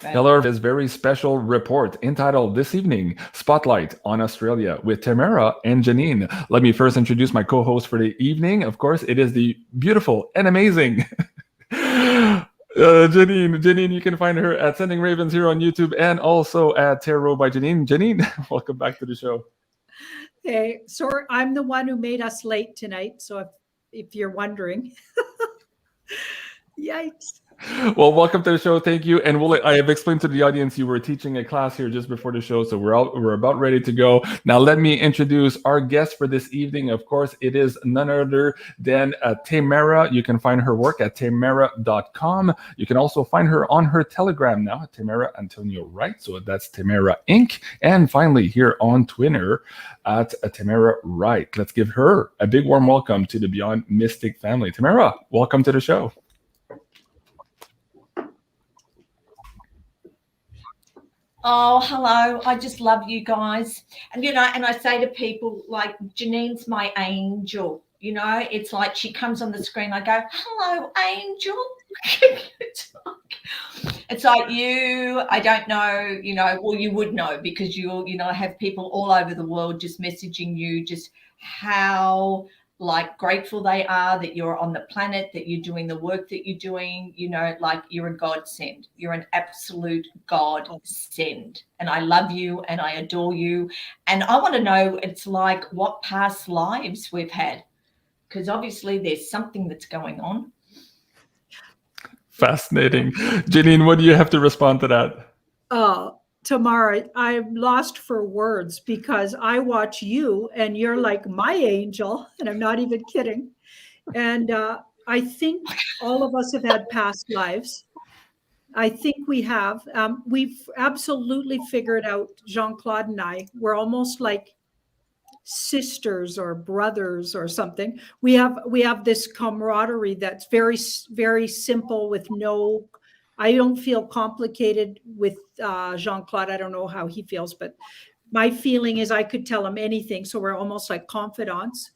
Hello, this very special report entitled This Evening Spotlight on Australia with Tamara and Janine. Let me first introduce my co-host for the evening. Of course, it is the beautiful and amazing Janine. Janine, you can find her at Sending Ravens here on YouTube and also at Tarot by Janine. Janine, welcome back to the show. Hey, sorry, I'm the one who made us late tonight. So if you're wondering, yikes. Well, welcome to the show. Thank you. And I have explained to the audience you were teaching a class here just before the show, so we're about ready to go. Now, let me introduce our guest for this evening. Of course, it is none other than TEYMARA. You can find her work at teymara.com. You can also find her on her Telegram now, Tamara Antonio Wright. So that's TEYMARA Inc. And finally, here on Twitter at Tamara Wright. Let's give her a big warm welcome to the Beyond Mystic family. Tamara, welcome to the show. Oh, hello. I just love you guys. And, and I say to people, like, Janine's my angel. It's like she comes on the screen. I go, hello, angel. It's like you, I don't know, well, you would know because you have people all over the world just messaging you just how grateful they are that you're on the planet, that you're doing the work that you're doing, like you're a godsend. You're an absolute godsend. And I love you and I adore you. And I want to know, it's like what past lives we've had, because obviously there's something that's going on. Fascinating. Janine, what do you have to respond to that? Tamara, I'm lost for words because I watch you and you're like my angel, and I'm not even kidding. And I think all of us have had past lives. I think we have. We've absolutely figured out, Jean-Claude and I, we're almost like sisters or brothers or something. We have this camaraderie that's very, very simple with no, I don't feel complicated with Jean-Claude. I don't know how he feels, but my feeling is I could tell him anything. So we're almost like confidants.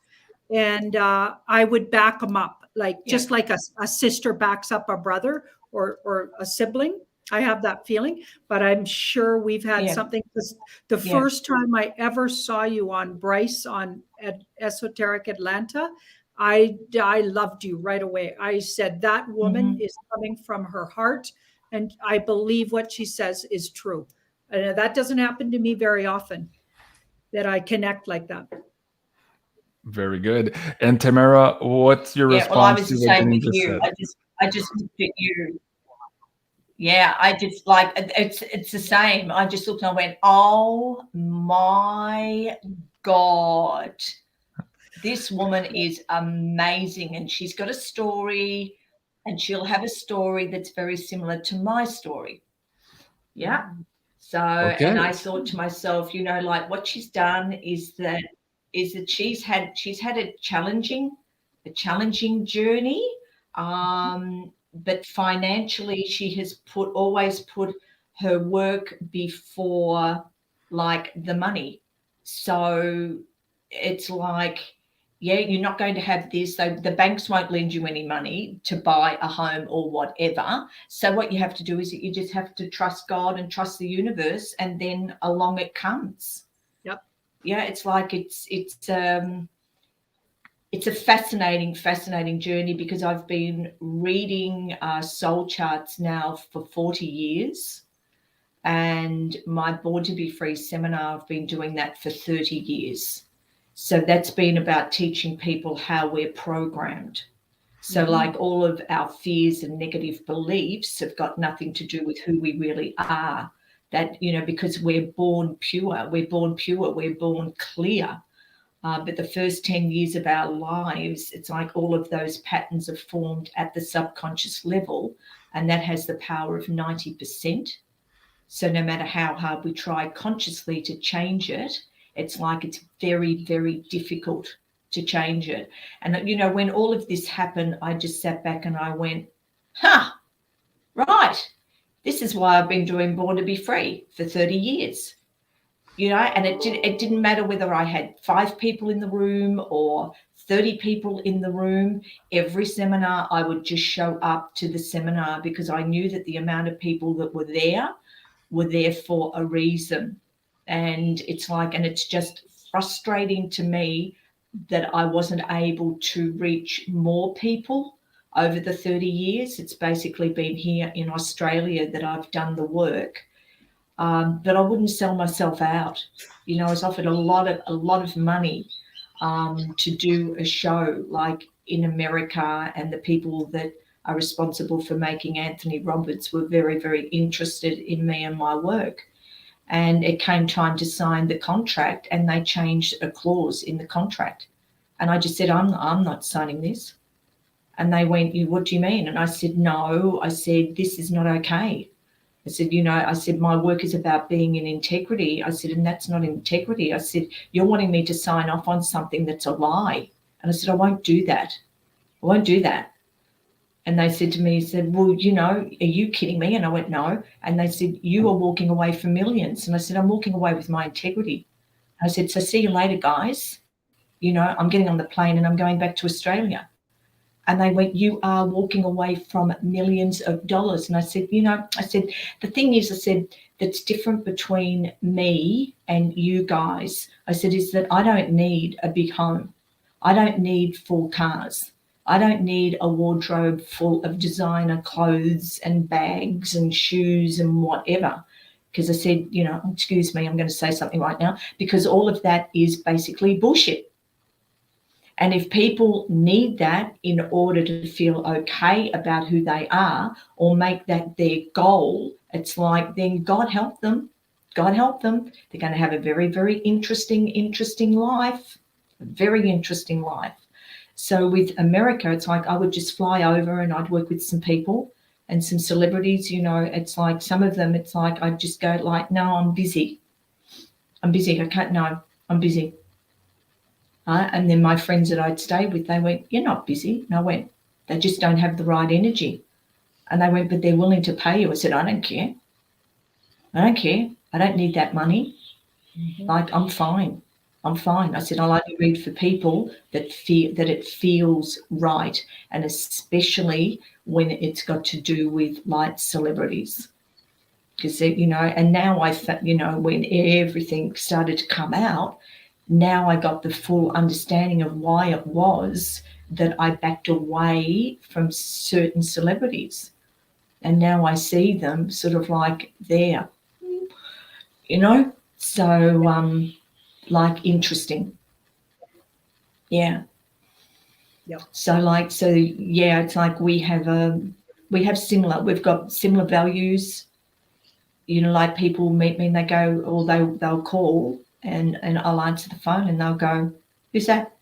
And I would back him up, just like a sister backs up a brother or a sibling. I have that feeling, but I'm sure we've had something. The first time I ever saw you on Bryce on Esoteric Atlanta, I loved you right away. I said, that woman is coming from her heart, and I believe what she says is true. And that doesn't happen to me very often, that I connect like that. Very good. And Tamara, what's your response? Well, I was the same with you. I just looked at you. Yeah, I just it's the same. I just looked and I went, oh my God, this woman is amazing. And she's got a story, and she'll have a story that's very similar to my story. Yeah. So, and I thought to myself, what she's done is that she's had a challenging journey. But financially, she has always put her work before the money. So it's like, you're not going to have this. So the banks won't lend you any money to buy a home or whatever. So what you have to do is that you just have to trust God and trust the universe, and then along it comes. Yep. Yeah, it's like it's a fascinating journey, because I've been reading soul charts now for 40 years, and my Born to Be Free seminar, I've been doing that for 30 years. So that's been about teaching people how we're programmed. So all of our fears and negative beliefs have got nothing to do with who we really are. That, because we're born pure, we're born clear. But the first 10 years of our lives, it's like all of those patterns are formed at the subconscious level, and that has the power of 90%. So no matter how hard we try consciously to change it, it's like it's very, very difficult to change it. And, when all of this happened, I just sat back and I went, right, this is why I've been doing Born to Be Free for 30 years. and it didn't matter whether I had 5 people in the room or 30 people in the room. Every seminar, I would just show up to the seminar because I knew that the amount of people that were there for a reason. And it's just frustrating to me that I wasn't able to reach more people over the 30 years. It's basically been here in Australia that I've done the work. But I wouldn't sell myself out. I was offered a lot of money to do a show like in America, and the people that are responsible for making Anthony Roberts were very, very interested in me and my work. And it came time to sign the contract, and they changed a clause in the contract. And I just said, I'm not signing this. And they went, what do you mean? And I said, no, I said, this is not okay. I said, my work is about being in integrity. I said, and that's not integrity. I said, you're wanting me to sign off on something that's a lie. And I said, I won't do that. I won't do that. And they said to me, well, are you kidding me? And I went, no. And they said, you are walking away from millions. And I said, I'm walking away with my integrity. I said, so see you later, guys. I'm getting on the plane and I'm going back to Australia. And they went, you are walking away from millions of dollars. And I said, the thing is, I said, that's different between me and you guys. I said, is that I don't need a big home. I don't need 4 cars. I don't need a wardrobe full of designer clothes and bags and shoes and whatever. Because I said, excuse me, I'm going to say something right now, because all of that is basically bullshit. And if people need that in order to feel okay about who they are or make that their goal, it's like, then God help them. God help them. They're going to have a very, very interesting life. A very interesting life. So with America, it's like I would just fly over and I'd work with some people and some celebrities. It's like some of them, it's like I'd just go like, no, I'm busy. I can't, no, I'm busy. And then my friends that I'd stay with, they went, you're not busy. And I went, they just don't have the right energy. And they went, but they're willing to pay you. I said, I don't care. I don't care. I don't need that money. Mm-hmm. Like, I'm fine. I said, I like to read for people that feel that it feels right, and especially when it's got to do with like celebrities. Because, and now when everything started to come out, now I got the full understanding of why it was that I backed away from certain celebrities. And now I see them sort of like there, so like interesting. Yeah. Yep. It's like we've got similar values. Like people meet me and they go, or they'll call and I'll answer the phone and they'll go, who's that?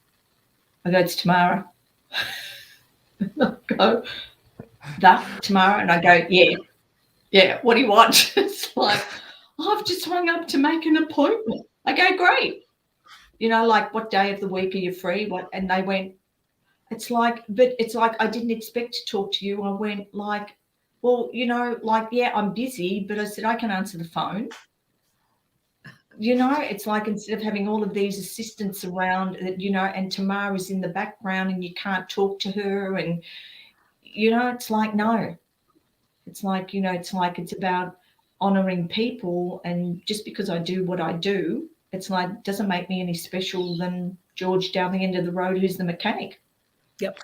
I go, it's Tamara. They'll go, that Tamara? And I go, yeah, what do you want? It's like, I've just hung up to make an appointment. I go, great. Like, what day of the week are you free? What? And they went, it's like I didn't expect to talk to you. I went like, well, yeah, I'm busy, but I said, I can answer the phone. It's like, instead of having all of these assistants around, and Tamara's in the background and you can't talk to her. And, it's like, no, it's like, it's about honoring people. And just because I do what I do, it's like, doesn't make me any special than George down the end of the road who's the mechanic. Yep.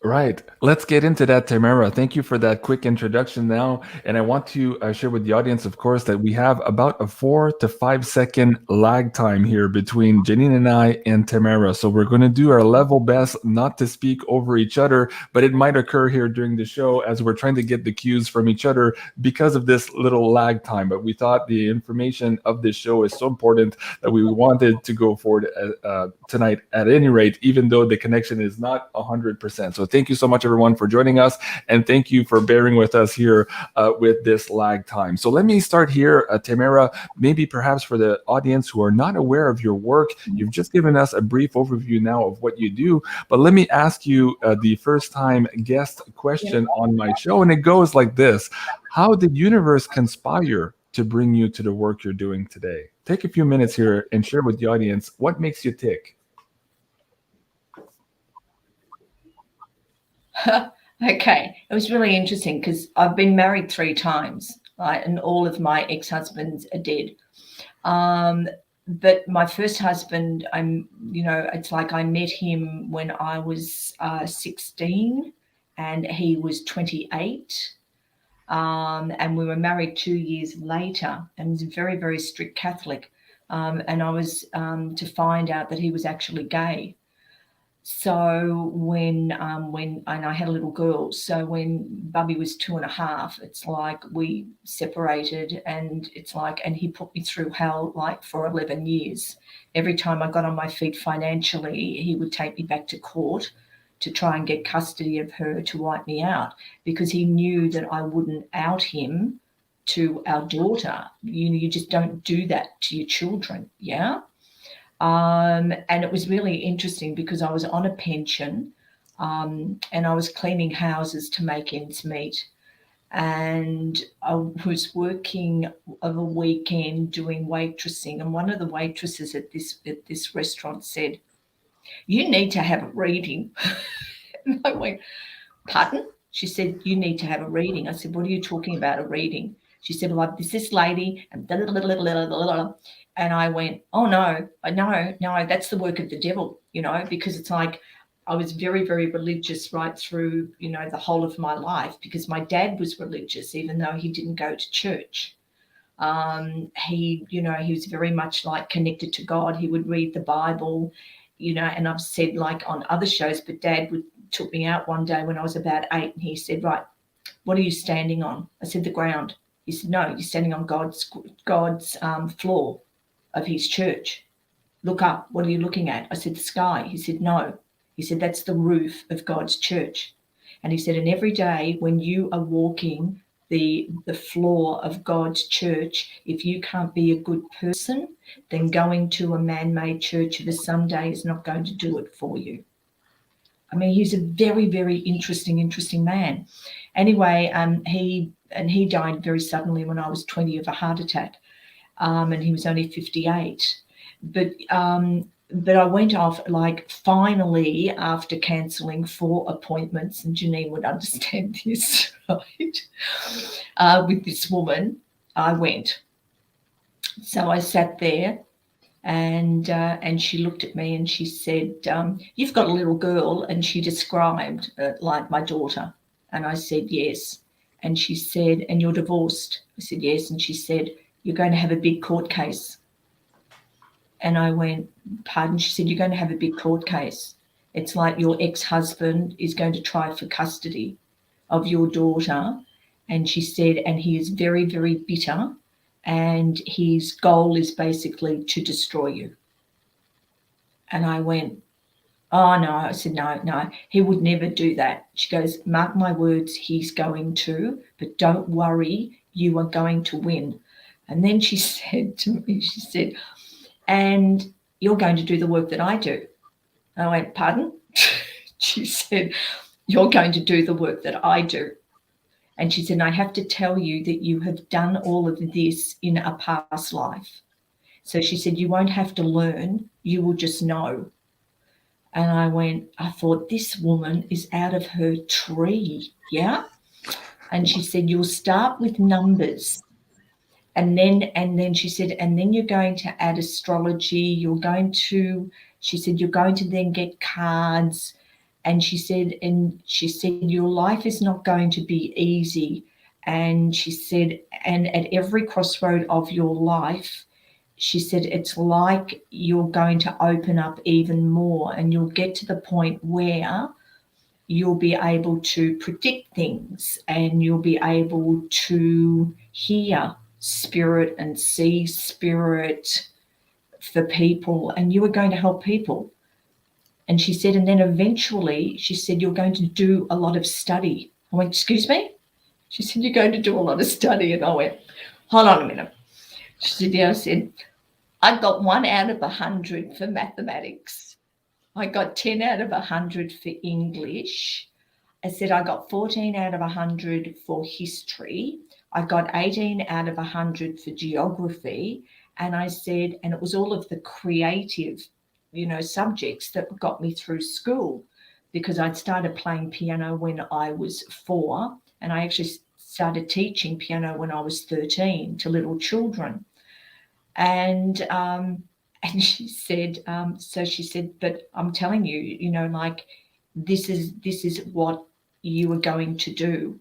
Right. Let's get into that, Tamara. Thank you for that quick introduction now. And I want to share with the audience, of course, that we have about a 4 to 5 second lag time here between Janine and I and Tamara. So we're going to do our level best not to speak over each other, but it might occur here during the show as we're trying to get the cues from each other because of this little lag time. But we thought the information of this show is so important that we wanted to go forward tonight at any rate, even though the connection is not 100%. So thank you so much, everyone, for joining us. And thank you for bearing with us here with this lag time. So let me start here, Tamara, maybe perhaps for the audience who are not aware of your work. You've just given us a brief overview now of what you do. But let me ask you the first time guest question on my show. And it goes like this. How did universe conspire to bring you to the work you're doing today? Take a few minutes here and share with the audience what makes you tick. Okay, it was really interesting because I've been married 3 times, right? And all of my ex-husbands are dead. But my first husband, it's like I met him when I was 16 and he was 28. And we were married 2 years later, and he's a very, very strict Catholic. And I was to find out that he was actually gay. So when and I had a little girl, so when Bubby was 2.5, it's like we separated, and it's like, and he put me through hell like for 11 years. Every time I got on my feet financially, he would take me back to court to try and get custody of her to wipe me out, because he knew that I wouldn't out him to our daughter. You just don't do that to your children, yeah? And it was really interesting because I was on a pension, and I was cleaning houses to make ends meet. And I was working of a weekend doing waitressing, and one of the waitresses at this restaurant said, "You need to have a reading." And I went, "Pardon?" She said, "You need to have a reading." I said, "What are you talking about, a reading?" She said, "Well, this lady," and blah, blah, blah, blah, blah, blah. And I went, "Oh, no, that's the work of the devil," because it's like I was very, very religious right through, the whole of my life, because my dad was religious, even though he didn't go to church. He was very much like connected to God. He would read the Bible, and I've said like on other shows, but Dad took me out one day when I was about 8, and he said, "Right, what are you standing on?" I said, "The ground." He said, "No, you're standing on God's floor of his church. Look up. What are you looking at?" I said, "The sky." He said, "No." He said, "That's the roof of God's church." And he said, "And every day when you are walking the floor of God's church, if you can't be a good person, then going to a man-made church of a Sunday is not going to do it for you." I mean, he's a very, very interesting man. Anyway, he died very suddenly when I was 20 of a heart attack, and he was only 58. But I went off, like, finally, after cancelling 4 appointments, and Janine would understand this, right? With this woman, I went. So I sat there. And she looked at me and she said, "You've got a little girl," and she described like my daughter. And I said, "Yes." And she said, "And you're divorced?" I said, "Yes." And she said, "You're going to have a big court case." And I went, "Pardon?" She said, "You're going to have a big court case. It's like your ex-husband is going to try for custody of your daughter." And she said, "And he is very, very bitter, and his goal is basically to destroy you." And I went, "Oh, no." I said, no, he would never do that." She goes, "Mark my words, he's going to, but don't worry, you are going to win." And then she said to me, she said, "And you're going to do the work that I do." And I went, "Pardon?" She said, "You're going to do the work that I do." And she said, "I have to tell you that you have done all of this in a past life." So she said, "You won't have to learn, you will just know." And I thought, this woman is out of her tree, yeah? And she said, "You'll start with numbers. And then she said, and then you're going to add astrology. She said, you're going to then get cards." And she said, "Your life is not going to be easy." And she said, "And at every crossroad of your life," she said, "it's like you're going to open up even more, and you'll get to the point where you'll be able to predict things, and you'll be able to hear spirit and see spirit for people, and you are going to help people." And she said, "And then eventually," she said, "you're going to do a lot of study." I went, "Excuse me?" She said, "You're going to do a lot of study." And I went, "Hold on a minute." She said, "Yeah." I said, "I got 1 out of 100 for mathematics. I got 10 out of 100 for English." I said, "I got 14 out of 100 for history. I got 18 out of 100 for geography. And I said, and it was all of the creative, subjects that got me through school, because I'd started playing piano when I was 4, and I actually started teaching piano when I was 13 to little children. And she said, but I'm telling you, like, this is what you are going to do,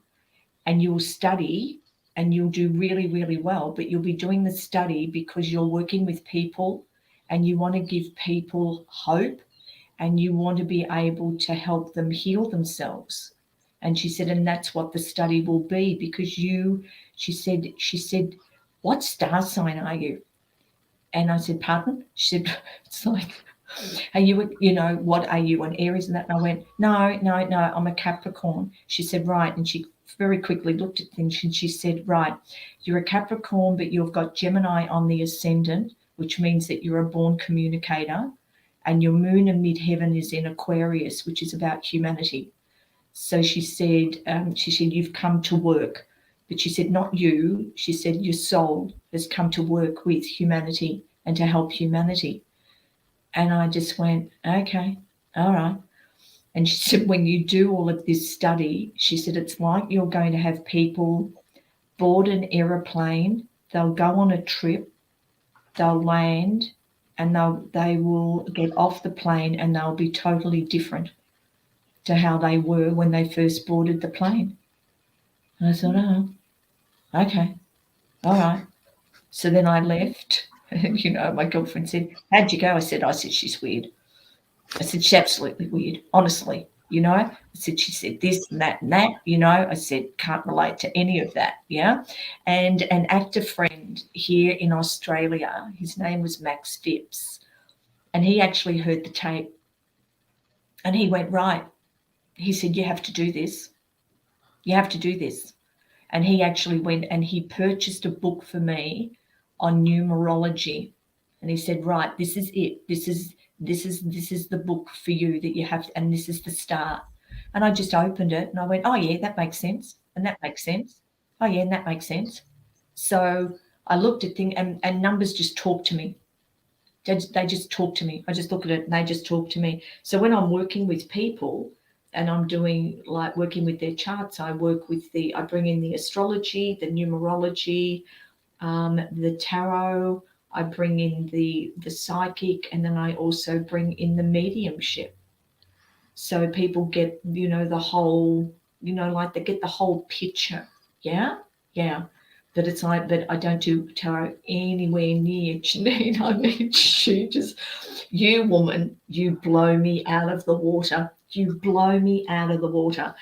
and you'll study and you'll do really, really well, but you'll be doing the study because you're working with people and you want to give people hope and you want to be able to help them heal themselves. And she said, and that's what the study will be, because she said, what star sign are you? And I said, pardon? She said, it's like, are you, what are you, an Aries and that? And I went, no, I'm a Capricorn. She said, right. And she very quickly looked at things and she said, right, you're a Capricorn, but you've got Gemini on the ascendant, which means that you're a born communicator, and your moon in midheaven is in Aquarius, which is about humanity. So she said, you've come to work. But she said, not you. She said, your soul has come to work with humanity and to help humanity. And I just went, okay, all right. And she said, when you do all of this study, she said, it's like you're going to have people board an aeroplane, they'll go on a trip, they'll land, and they will get off the plane and they'll be totally different to how they were when they first boarded the plane. And I thought, oh, okay, all right. So then I left, and my girlfriend said, how'd you go? I said, she's weird. I said, she's absolutely weird, honestly. I said, she said this and that and that, I said, can't relate to any of that. Yeah. And an actor friend here in Australia, his name was Max Phipps, and he actually heard the tape and he went, right. He said, you have to do this. You have to do this. And he actually went and he purchased a book for me on numerology. And he said, right, this is it. This is the book for you that you have to, and this is the start. And I just opened it and I went, oh yeah, that makes sense. And that makes sense. Oh yeah, and that makes sense. So I looked at things and numbers just talk to me. They just talk to me. I just look at it and they just talk to me. So when I'm working with people and I'm doing like working with their charts, I bring in the astrology, the numerology, the tarot, I bring in the psychic, and then I also bring in the mediumship. So people get, the whole, like they get the whole picture. Yeah. Yeah. But it's like, but I don't do tarot anywhere near Janine. I mean, you woman, you blow me out of the water. You blow me out of the water.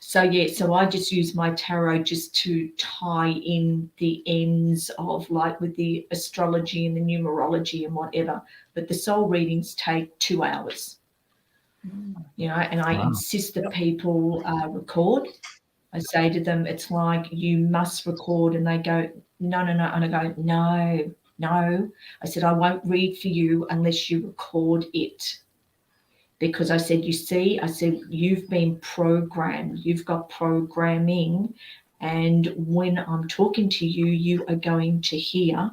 So, yeah, so I just use my tarot just to tie in the ends of like with the astrology and the numerology and whatever. But the soul readings take 2 hours, and I insist that people record. I say to them, it's like, you must record. And they go, no. And I go, no. I said, I won't read for you unless you record it. Because I said, you see, I said, you've been programmed, you've got programming. And when I'm talking to you, you are going to hear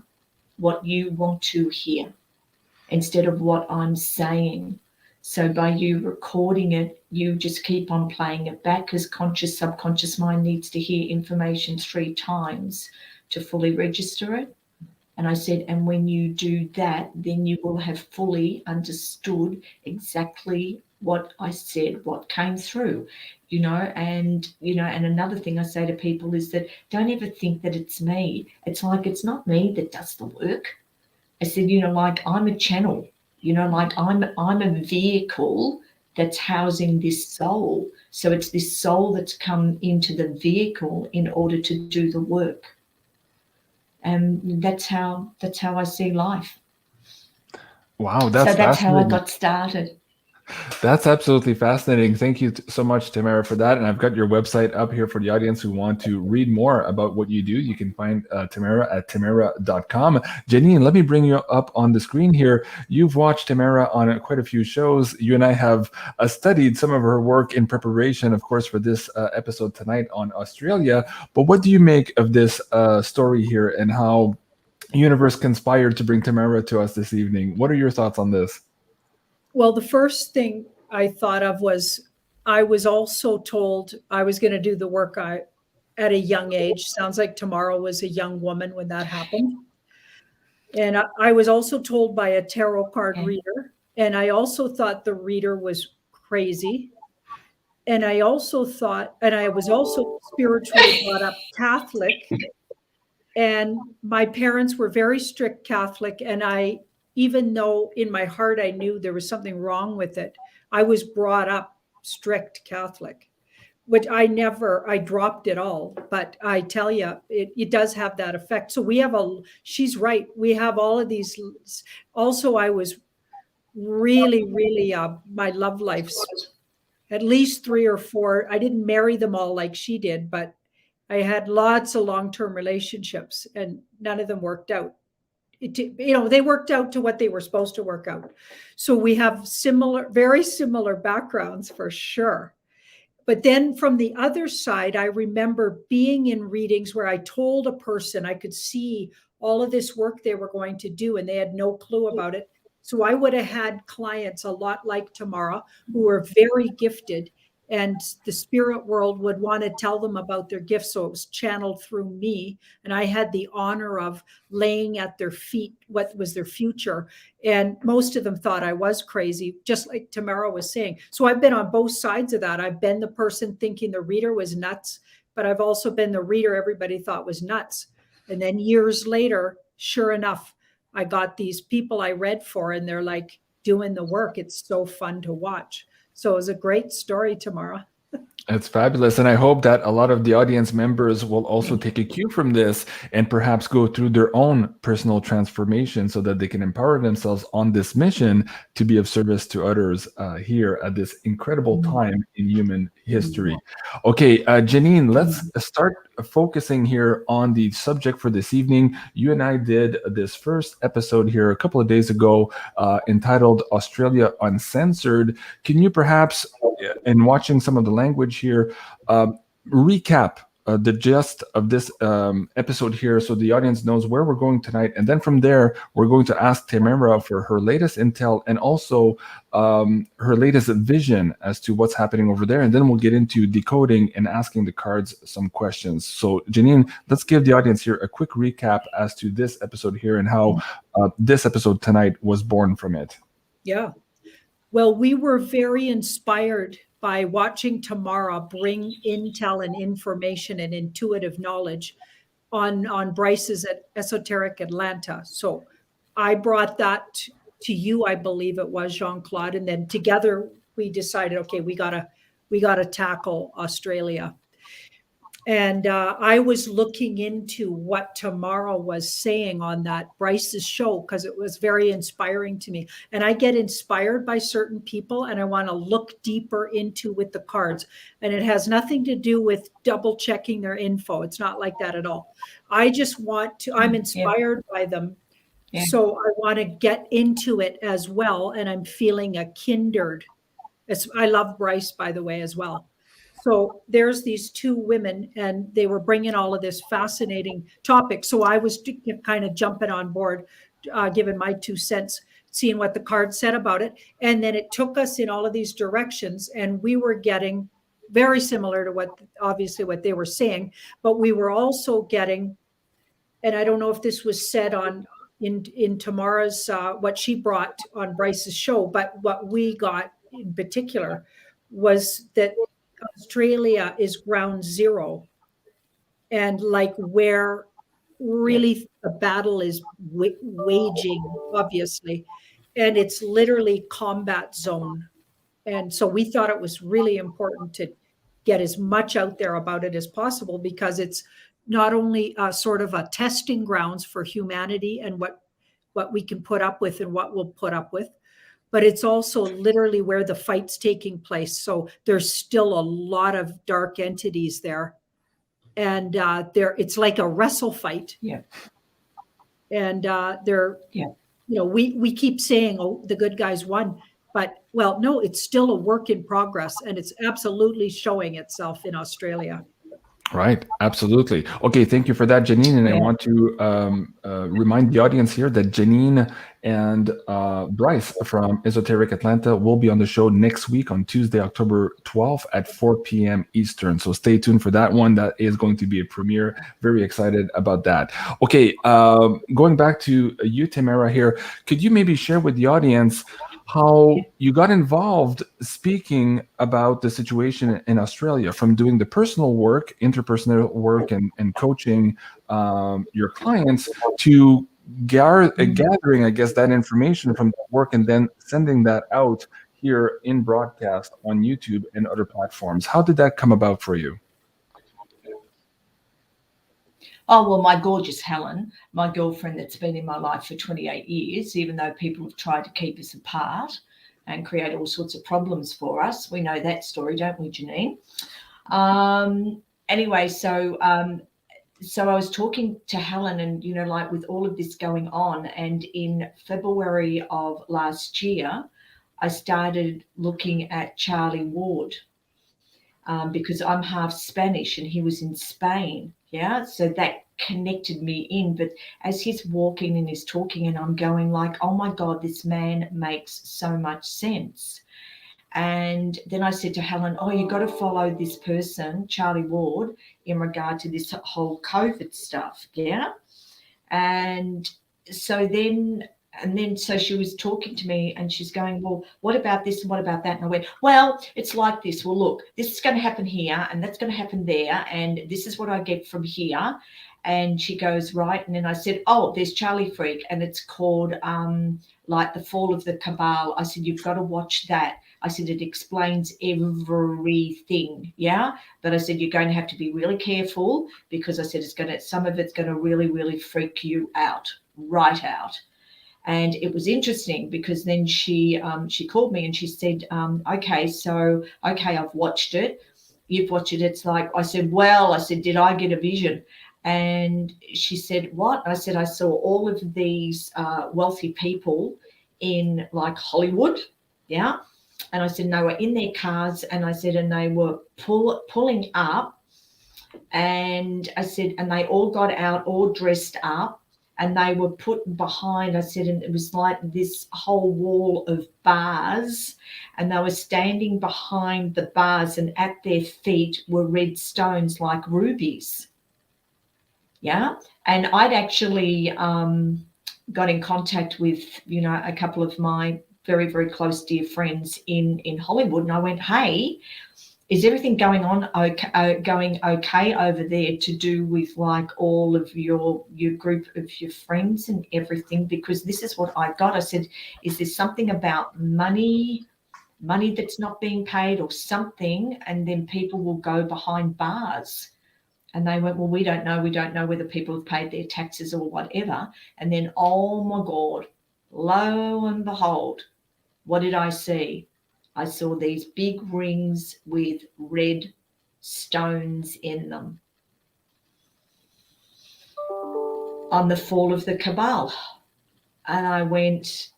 what you want to hear instead of what I'm saying. So by you recording it, you just keep on playing it back, because conscious, subconscious mind needs to hear information 3 times to fully register it. And I said, and when you do that, then you will have fully understood exactly what I said, what came through, and another thing I say to people is that don't ever think that it's me. It's like, it's not me that does the work. I said, like I'm a channel, like I'm a vehicle that's housing this soul. So it's this soul that's come into the vehicle in order to do the work. And that's how I see life. Wow, that's how I got started. That's absolutely fascinating. Thank you so much, Tamara, for that. And I've got your website up here for the audience who want to read more about what you do. You can find Tamara at taymara.com. Janine, let me bring you up on the screen here. You've watched Tamara on quite a few shows. You and I have studied some of her work in preparation, of course, for this episode tonight on Australia. But what do you make of this story here and how universe conspired to bring Tamara to us this evening? What are your thoughts on this? Well, the first thing I thought of was I was also told I was going to do the work at a young age. Sounds like Tamara was a young woman when that happened. And I was also told by a tarot card reader. And I also thought the reader was crazy. And I also thought, and I was also spiritually brought up Catholic. And my parents were very strict Catholic. And even though in my heart I knew there was something wrong with it, I was brought up strict Catholic, which I dropped it all. But I tell you, it does have that effect. So she's right. We have all of these. Also, I was really, really, my love life's at least 3 or 4. I didn't marry them all like she did, but I had lots of long-term relationships and none of them worked out. They worked out to what they were supposed to work out. So we have very similar backgrounds for sure. But then from the other side, I remember being in readings where I told a person I could see all of this work they were going to do and they had no clue about it. So I would have had clients a lot like Tamara who were very gifted, and the spirit world would want to tell them about their gifts. So it was channeled through me. And I had the honor of laying at their feet what was their future. And most of them thought I was crazy, just like Tamara was saying. So I've been on both sides of that. I've been the person thinking the reader was nuts, but I've also been the reader everybody thought was nuts. And then years later, sure enough, I got these people I read for, and they're like doing the work. It's so fun to watch. So it was a great story, Tamara. It's fabulous. And I hope that a lot of the audience members will also take a cue from this and perhaps go through their own personal transformation so that they can empower themselves on this mission to be of service to others here at this incredible time in human history. Okay, Janine, let's start focusing here on the subject for this evening. You and I did this first episode here a couple of days ago entitled Australia Uncensored. Can you perhaps, in watching some of the language here, recap the gist of this episode here so the audience knows where we're going tonight? And then from there, we're going to ask Tamara for her latest intel and also her latest vision as to what's happening over there. And then we'll get into decoding and asking the cards some questions. So Janine, let's give the audience here a quick recap as to this episode here and how this episode tonight was born from it. Yeah. Well, we were very inspired by watching Tamara bring intel and information and intuitive knowledge on Bryce's Esoteric Atlanta. So I brought that to you, I believe it was, Jean-Claude, and then together we decided, okay, we gotta tackle Australia. And I was looking into what Tamara was saying on that Bryce's show because it was very inspiring to me. And I get inspired by certain people and I want to look deeper into with the cards. And it has nothing to do with double checking their info. It's not like that at all. I just want to, I'm inspired by them. Yeah. So I want to get into it as well. And I'm feeling a kindred. I love Bryce, by the way, as well. So there's these two women and they were bringing all of this fascinating topic. So I was kind of jumping on board, giving my 2 cents, seeing what the card said about it. And then it took us in all of these directions and we were getting very similar to what they were saying, but we were also getting, and I don't know if this was said in Tamara's, what she brought on Bryce's show, but what we got in particular was that Australia is ground zero and like where really the battle is waging, obviously, and it's literally combat zone. And so we thought it was really important to get as much out there about it as possible because it's not only sort of a testing grounds for humanity and what we can put up with and what we'll put up with, but it's also literally where the fight's taking place. So there's still a lot of dark entities there. And it's like a wrestle fight. Yeah. And Yeah. We keep saying, oh, the good guys won. But, well, no, it's still a work in progress, and it's absolutely showing itself in Australia. Right, absolutely. Okay, thank you for that, Janine. And I want to remind the audience here that Janine and Bryce from Esoteric Atlanta will be on the show next week on Tuesday, October 12th at 4 p.m. Eastern. So stay tuned for that one. That is going to be a premiere. Very excited about that. Okay, going back to you, Taymara, here, could you maybe share with the audience how you got involved speaking about the situation in Australia, from doing the personal work, interpersonal work, and coaching your clients to gathering, I guess, that information from that work and then sending that out here in broadcast on YouTube and other platforms. How did that come about for you? Oh, well, my gorgeous Helen, my girlfriend that's been in my life for 28 years, even though people have tried to keep us apart and create all sorts of problems for us. We know that story, don't we, Janine? Anyway, so I was talking to Helen and, like with all of this going on, and in February of last year, I started looking at Charlie Ward because I'm half Spanish and he was in Spain. Yeah, so that connected me in. But as he's walking and he's talking, and I'm going like, oh my God, this man makes so much sense. And then I said to Helen, oh, you've got to follow this person, Charlie Ward, in regard to this whole COVID stuff. Yeah. And so so she was talking to me and she's going, well, what about this and what about that? And I went, well, it's like this. Well, look, this is going to happen here and that's going to happen there. And this is what I get from here. And she goes, right. And then I said, oh, there's Charlie Freak, and it's called like The Fall of the Cabal. I said, you've got to watch that. I said, it explains everything. Yeah. But I said, you're going to have to be really careful, because I said, some of it's going to really, really freak you out, right out. And it was interesting because then she called me and she said, okay, I've watched it. You've watched it. It's like, I said, did I get a vision? And she said, what? I said, I saw all of these wealthy people in like Hollywood. Yeah. And I said, and they were in their cars, and I said, and they were pulling up, and I said, and they all got out all dressed up, and they were put behind, I said, and it was like this whole wall of bars, and they were standing behind the bars, and at their feet were red stones like rubies. Yeah. And I'd actually got in contact with, a couple of my very, very close dear friends in Hollywood. And I went, hey, is everything going okay over there to do with like all of your group of your friends and everything? Because this is what I got. I said, is there something about money that's not being paid or something? And then people will go behind bars. And they went, well, we don't know. We don't know whether people have paid their taxes or whatever. And then, oh my God, lo and behold, what did I see? I saw these big rings with red stones in them on the fall of the cabal. And I went,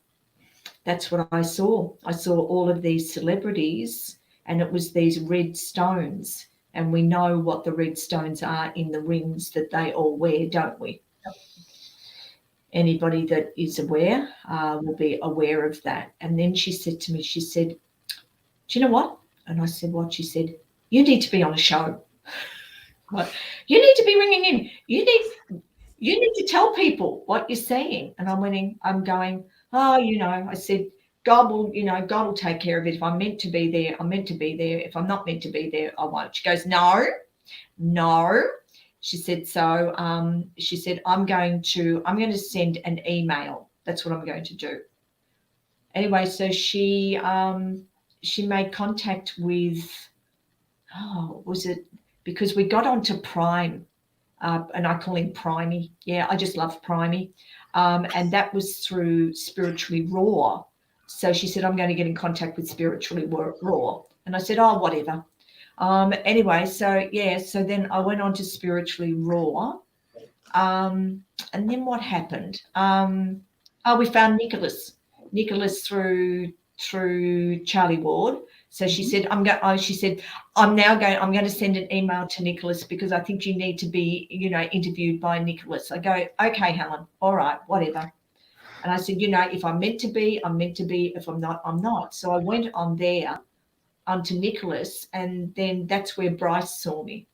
that's what I saw. I saw all of these celebrities, and it was these red stones. And we know what the red stones are in the rings that they all wear, don't we? Anybody that is aware will be aware of that. And then she said to me, she said, do you know what? And I said, what? She said, you need to be on a show. What? You need to be ringing in. You need to tell people what you're saying. And I'm going, oh, I said, God will take care of it. If I'm meant to be there, I'm meant to be there. If I'm not meant to be there, I won't. She goes, no. She said, so she said, I'm going to send an email. That's what I'm going to do. Anyway, so she made contact with, was it because we got onto Prime, and I call him Primey. Yeah, I just love Primey. And that was through Spiritually Raw. So she said, I'm going to get in contact with Spiritually Raw. And I said, oh, whatever. Anyway, so then I went on to Spiritually Raw. And then what happened? We found Nicholas through Charlie Ward. So she said, I'm going to send an email to Nicholas because I think you need to be, interviewed by Nicholas. I go, okay, Helen, all right, whatever. And I said, if I'm meant to be, I'm meant to be. If I'm not, I'm not. So I went onto Nicholas, and then that's where Bryce saw me.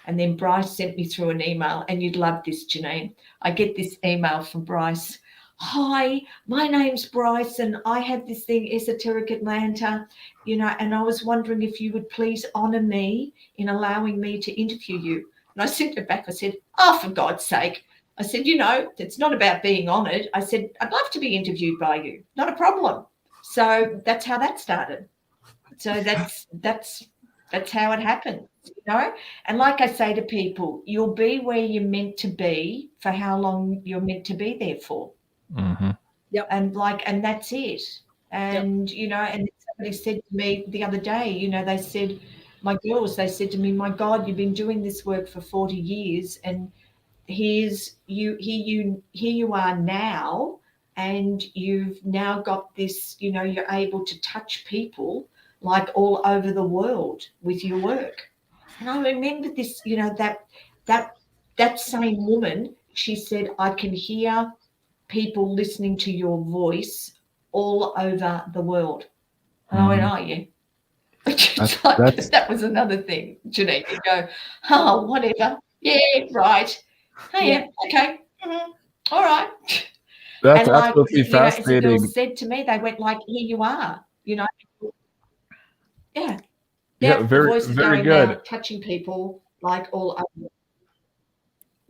And then Bryce sent me through an email, and you'd love this, Janine. I get this email from Bryce. Hi, my name's Bryce, and I have this thing, Esoteric Atlanta, and I was wondering if you would please honor me in allowing me to interview you. And I sent it back. I said, oh, for God's sake. I said, it's not about being honored. I said, I'd love to be interviewed by you. Not a problem. So that's how that started. So that's how it happened, And like I say to people, you'll be where you're meant to be for how long you're meant to be there for. Mm-hmm. Yep. And that's it. And, and somebody said to me the other day, they said, my girls, they said to me, my God, you've been doing this work for 40 years and here you are now, and you've now got this, you're able to touch people like all over the world with your work. And I remember this, that same woman, she said, I can hear people listening to your voice all over the world. And I went, oh, yeah. That was another thing, Janine. You go, oh, whatever. Yeah, right. Oh, yeah, okay. Mm-hmm. All right. That's absolutely fascinating. As the girls said to me, they went like, here you are, Yeah. Yeah, very, very good. Out, touching people like all over.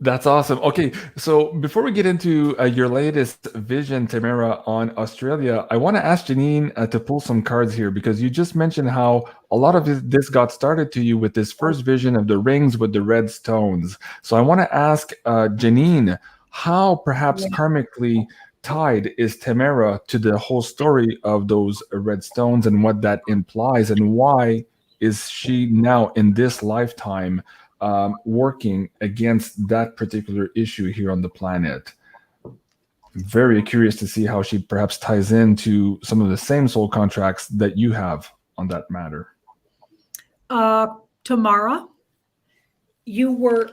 That's awesome. Okay, so before we get into your latest vision, TEYMARA, on Australia, I want to ask Janine to pull some cards here, because you just mentioned how a lot of this got started to you with this first vision of the rings with the red stones. So I want to ask Janine, how perhaps karmically tied is TEYMARA to the whole story of those red stones and what that implies, and why is she now in this lifetime working against that particular issue here on the planet? Very curious to see how she perhaps ties into some of the same soul contracts that you have on that matter. TEYMARA, you were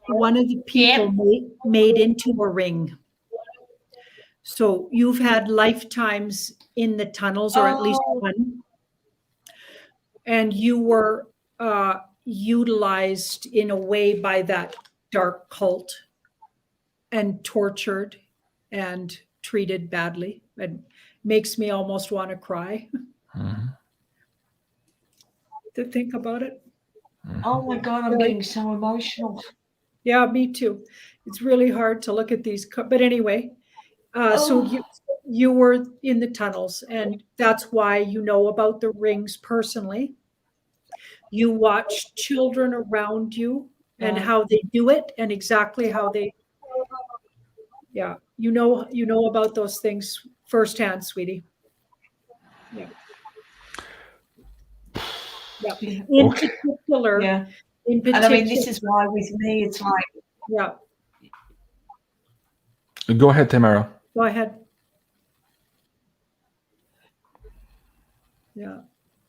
one of the people made into a ring. So you've had lifetimes in the tunnels, or at least one. And you were utilized in a way by that dark cult and tortured and treated badly. It makes me almost want to cry to think about it. Oh my God, I'm getting so emotional. Yeah, me too. It's really hard to look at these, but anyway, so you were in the tunnels, and that's why you know about the rings personally. You watch children around you and how they do it, and exactly how they, you know about those things firsthand, sweetie. Yeah. In particular. And I mean, this is why with me, it's like. Go ahead, TEYMARA. Go ahead. Yeah.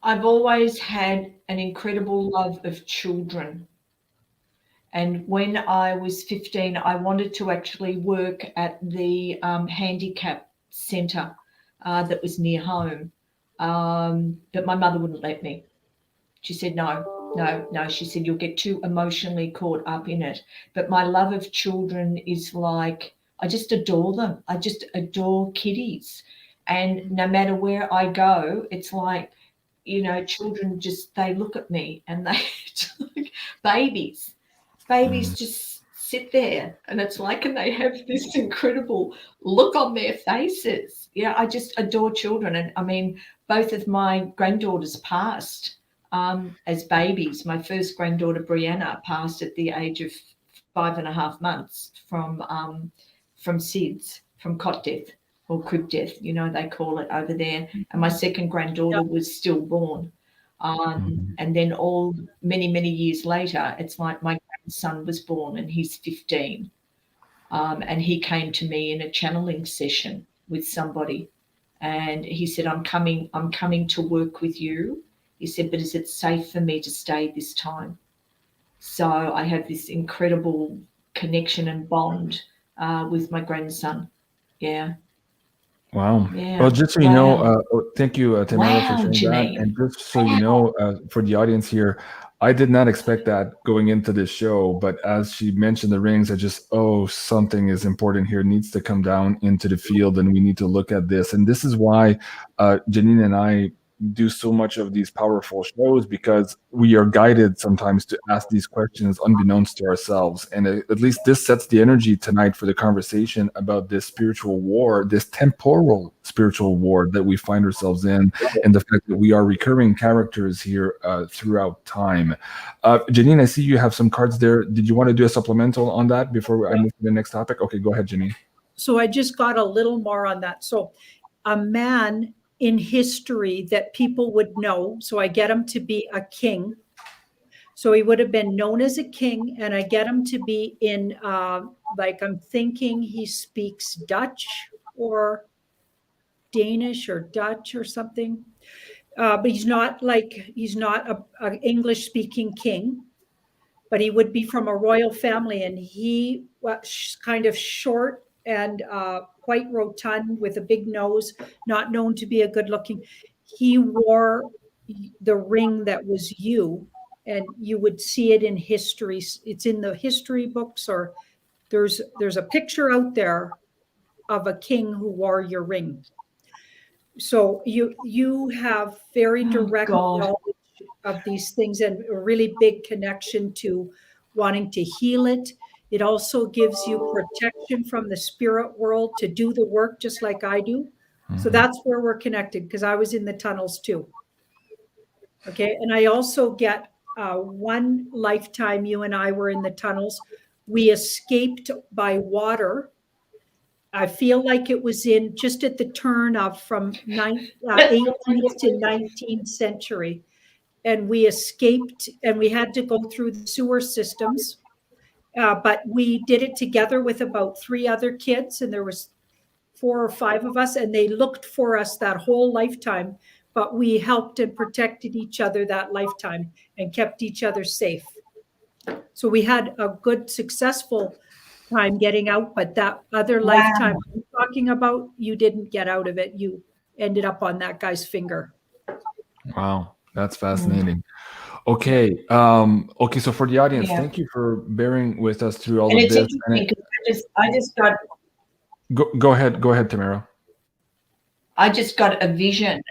I've always had an incredible love of children. And when I was 15, I wanted to actually work at the handicap centre that was near home. But my mother wouldn't let me. She said, no. She said, you'll get too emotionally caught up in it. But my love of children is like, I just adore them. I just adore kiddies. And no matter where I go, it's like, children just, they look at me and they, like babies just sit there, and it's like, and they have this incredible look on their faces. Yeah, I just adore children. And I mean, both of my granddaughters passed as babies. My first granddaughter, Brianna, passed at the age of 5.5 months from SIDS, from cot death. or crib death, you know, they call it over there. And my second granddaughter was stillborn. And then many years later, it's like my grandson was born and he's 15. And he came to me in a channeling session with somebody. And he said, I'm coming to work with you. He said, but is it safe for me to stay this time? So I have this incredible connection and bond with my grandson. Yeah. Wow. Yeah. Well, just so you know, thank you, TEYMARA, for sharing Janine. that. And just so you know, for the audience here, I did not expect that going into this show, but as she mentioned the rings, I just, something is important here, needs to come down into the field, and we need to look at this. And this is why Janine and I do so much of these powerful shows, because we are guided sometimes to ask these questions unbeknownst to ourselves. And at least this sets the energy tonight for the conversation about this spiritual war, this temporal spiritual war that we find ourselves in, and the fact that we are recurring characters here throughout time. Janine, I see you have some cards there. Did you want to do a supplemental on that before I move to the next topic? Okay, go ahead, Janine. So I just got a little more on that. So a man in history that people would know. So I get him to be a king. So he would have been known as a king, and I get him to be in, like, I'm thinking he speaks Dutch or Danish or Dutch or something. But he's not an English speaking king, but he would be from a royal family, and he was kind of short and quite rotund with a big nose, not known to be a good looking. He wore the ring that was you, and you would see it in history. It's in the history books, or there's a picture out there of a king who wore your ring. So you have very direct knowledge of these things and a really big connection to wanting to heal it. It also gives you protection from the spirit world to do the work just like I do. So that's where we're connected, because I was in the tunnels too. Okay. And I also get one lifetime you and I were in the tunnels. We escaped by water. I feel like it was in just at the turn of from 18th to 19th century. And we escaped, and we had to go through the sewer systems. But we did it together with about 3 other kids, and there was 4 or 5 of us, and they looked for us that whole lifetime. But we helped and protected each other that lifetime and kept each other safe. So we had a good, successful time getting out. But that other lifetime I'm talking about, you didn't get out of it. You ended up on that guy's finger. Wow, that's fascinating. Okay. Okay. So for the audience, thank you for bearing with us through all of this. I just got. Go ahead, TEYMARA. I just got a vision.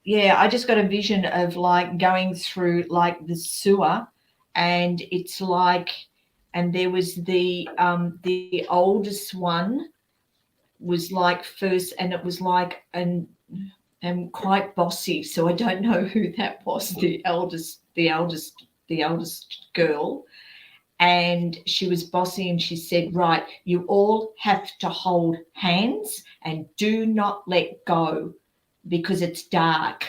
Yeah, I just got a vision of like going through like the sewer, and it's like, and there was the oldest one was like first, and it was like and quite bossy. So I don't know who that was. The eldest girl, and she was bossy, and she said, "Right, you all have to hold hands and do not let go because it's dark.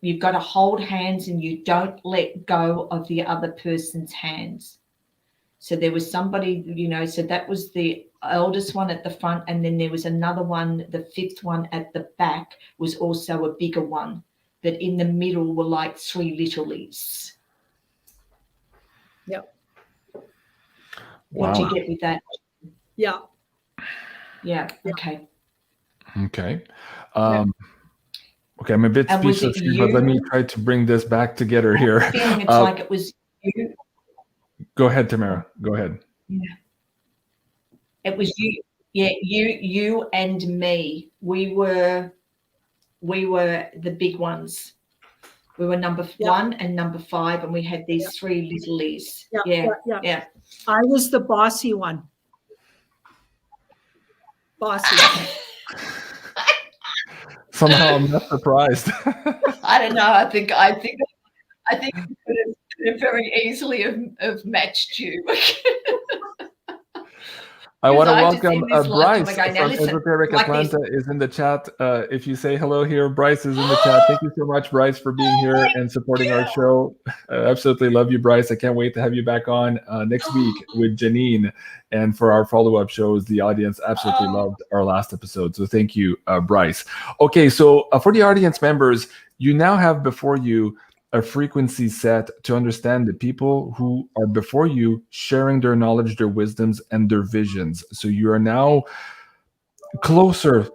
You've got to hold hands, and you don't let go of the other person's hands." So there was somebody, so that was the eldest one at the front, and then there was another one, the 5th one at the back was also a bigger one, but in the middle were like 3 littlies. Yep. What do you get with that? Yeah. Yeah. Okay. Okay. Okay, I'm a bit speechless here, but let me try to bring this back together here. I'm feeling it's like it was you. Go ahead, TEYMARA. Go ahead. Yeah. It was you. Yeah, you and me. We were the big ones. We were number 1 and number 5, and we had these 3 littlies. Yeah. I was the bossy one. Bossy. Somehow I'm not surprised. I don't know. I think we could have very easily have matched you. I want to I just welcome in this lifetime Bryce ago, now from listen, Esoteric like this. Atlanta is in the chat. If you say hello here, Bryce is in the chat. Thank you so much, Bryce, for being here and supporting our show. Absolutely love you, Bryce. I can't wait to have you back on next week with Janine. And for our follow-up shows, the audience absolutely loved our last episode. So thank you, Bryce. Okay, so for the audience members, you now have before you a frequency set to understand the people who are before you sharing their knowledge, their wisdoms, and their visions. So you are now closer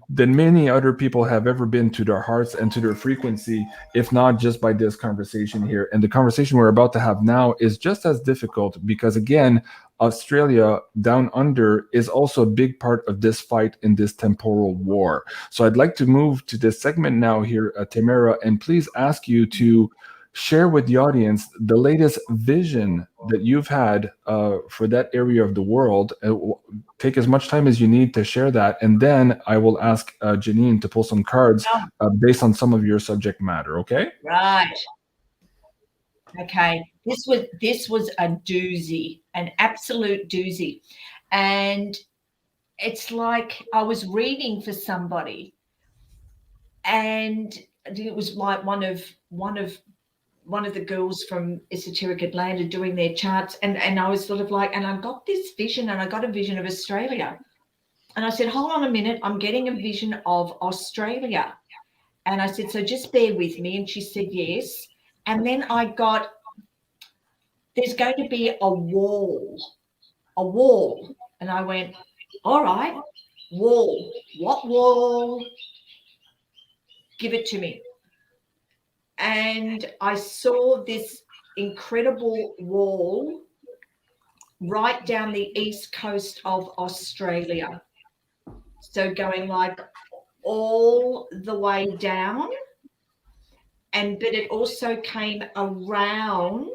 than many other people have ever been to their hearts and to their frequency, if not just by this conversation here. And the conversation we're about to have now is just as difficult because, again, Australia down under is also a big part of this fight in this temporal war. So I'd like to move to this segment now here, Tamara, and please ask you to share with the audience the latest vision that you've had for that area of the world. Take as much time as you need to share that, and then I will ask Janine to pull some cards based on some of your subject matter. Okay? Right. Okay. This was a doozy, an absolute doozy, and it's like I was reading for somebody, and it was like one of the girls from Esoteric Atlanta doing their charts, and I was sort of like, and I got this vision, and I got a vision of Australia, and I said, hold on a minute, I'm getting a vision of Australia, and I said, so just bear with me, and she said yes, and then I got, there's going to be a wall, and I went, all right, wall, what wall? Give it to me. And I saw this incredible wall right down the east coast of Australia. So going like all the way down, but it also came around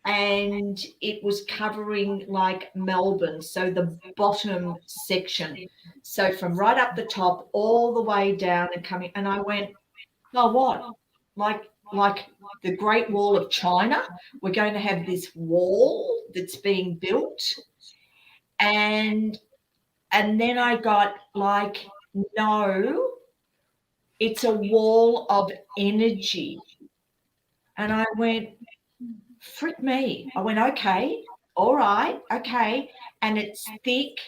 and it was covering like Melbourne, so the bottom section. So from right up the top all the way down and coming, and I went, oh, what? Like the Great Wall of China, we're going to have this wall that's being built. And then I got like, no, it's a wall of energy. And I went, frick me. I went, okay, all right, okay. And it's thick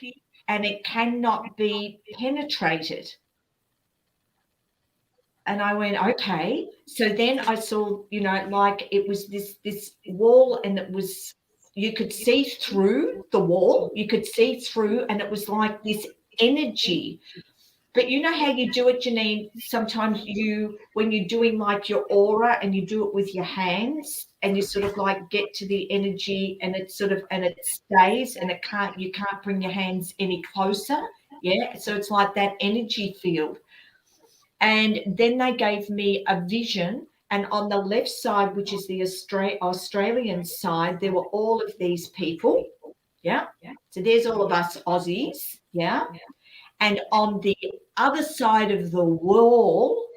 and it cannot be penetrated. And I went, okay. So then I saw, like it was this wall, and it was, you could see through the wall, you could see through, and it was like this energy. But you know how you do it, Janine? Sometimes when you're doing like your aura and you do it with your hands, and you sort of like get to the energy, and it stays, and you can't bring your hands any closer. Yeah. So it's like that energy field. And then they gave me a vision, and on the left side, which is the Australian side, there were all of these people. Yeah. So there's all of us Aussies. Yeah. And on the other side of the wall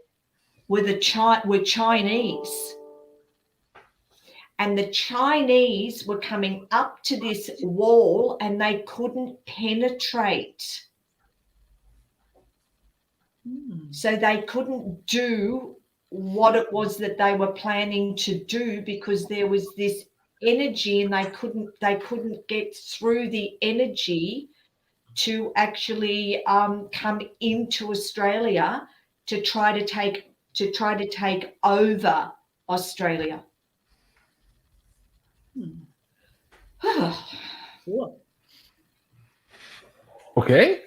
were Chinese. And the Chinese were coming up to this wall, and they couldn't penetrate. So they couldn't do what it was that they were planning to do, because there was this energy, and they couldn't get through the energy to actually come into Australia to try to take over Australia. Cool. Okay,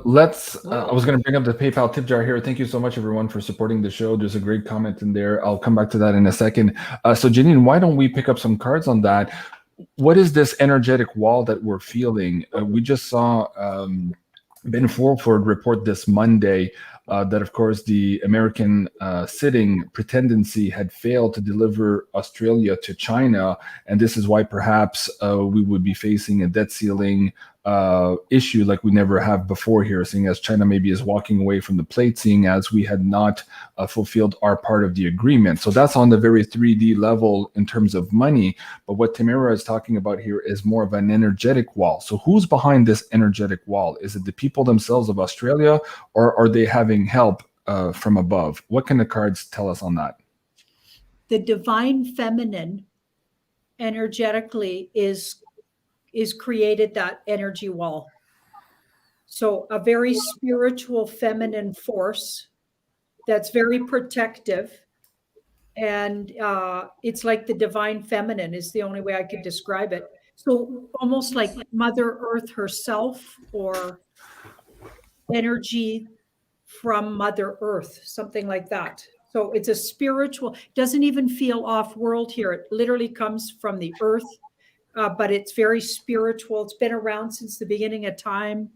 let's. I was going to bring up the PayPal tip jar here. Thank you so much, everyone, for supporting the show. There's a great comment in there. I'll come back to that in a second. So, Janine, why don't we pick up some cards on that? What is this energetic wall that we're feeling? We just saw Ben Fulford report this Monday that, of course, the American sitting pretendency had failed to deliver Australia to China, and this is why perhaps we would be facing a debt ceiling issue like we never have before here, seeing as China maybe is walking away from the plate, seeing as we had not fulfilled our part of the agreement. So that's on the very 3D level in terms of money. But what TEYMARA is talking about here is more of an energetic wall. So who's behind this energetic wall? Is it the people themselves of Australia, or are they having help from above? What can the cards tell us on that? The divine feminine energetically is created that energy wall. So a very spiritual feminine force that's very protective. And it's like the divine feminine is the only way I could describe it. So almost like Mother Earth herself, or energy from Mother Earth, something like that. So it's a spiritual, doesn't even feel off-world here. It literally comes from the earth. But it's very spiritual. It's been around since the beginning of time.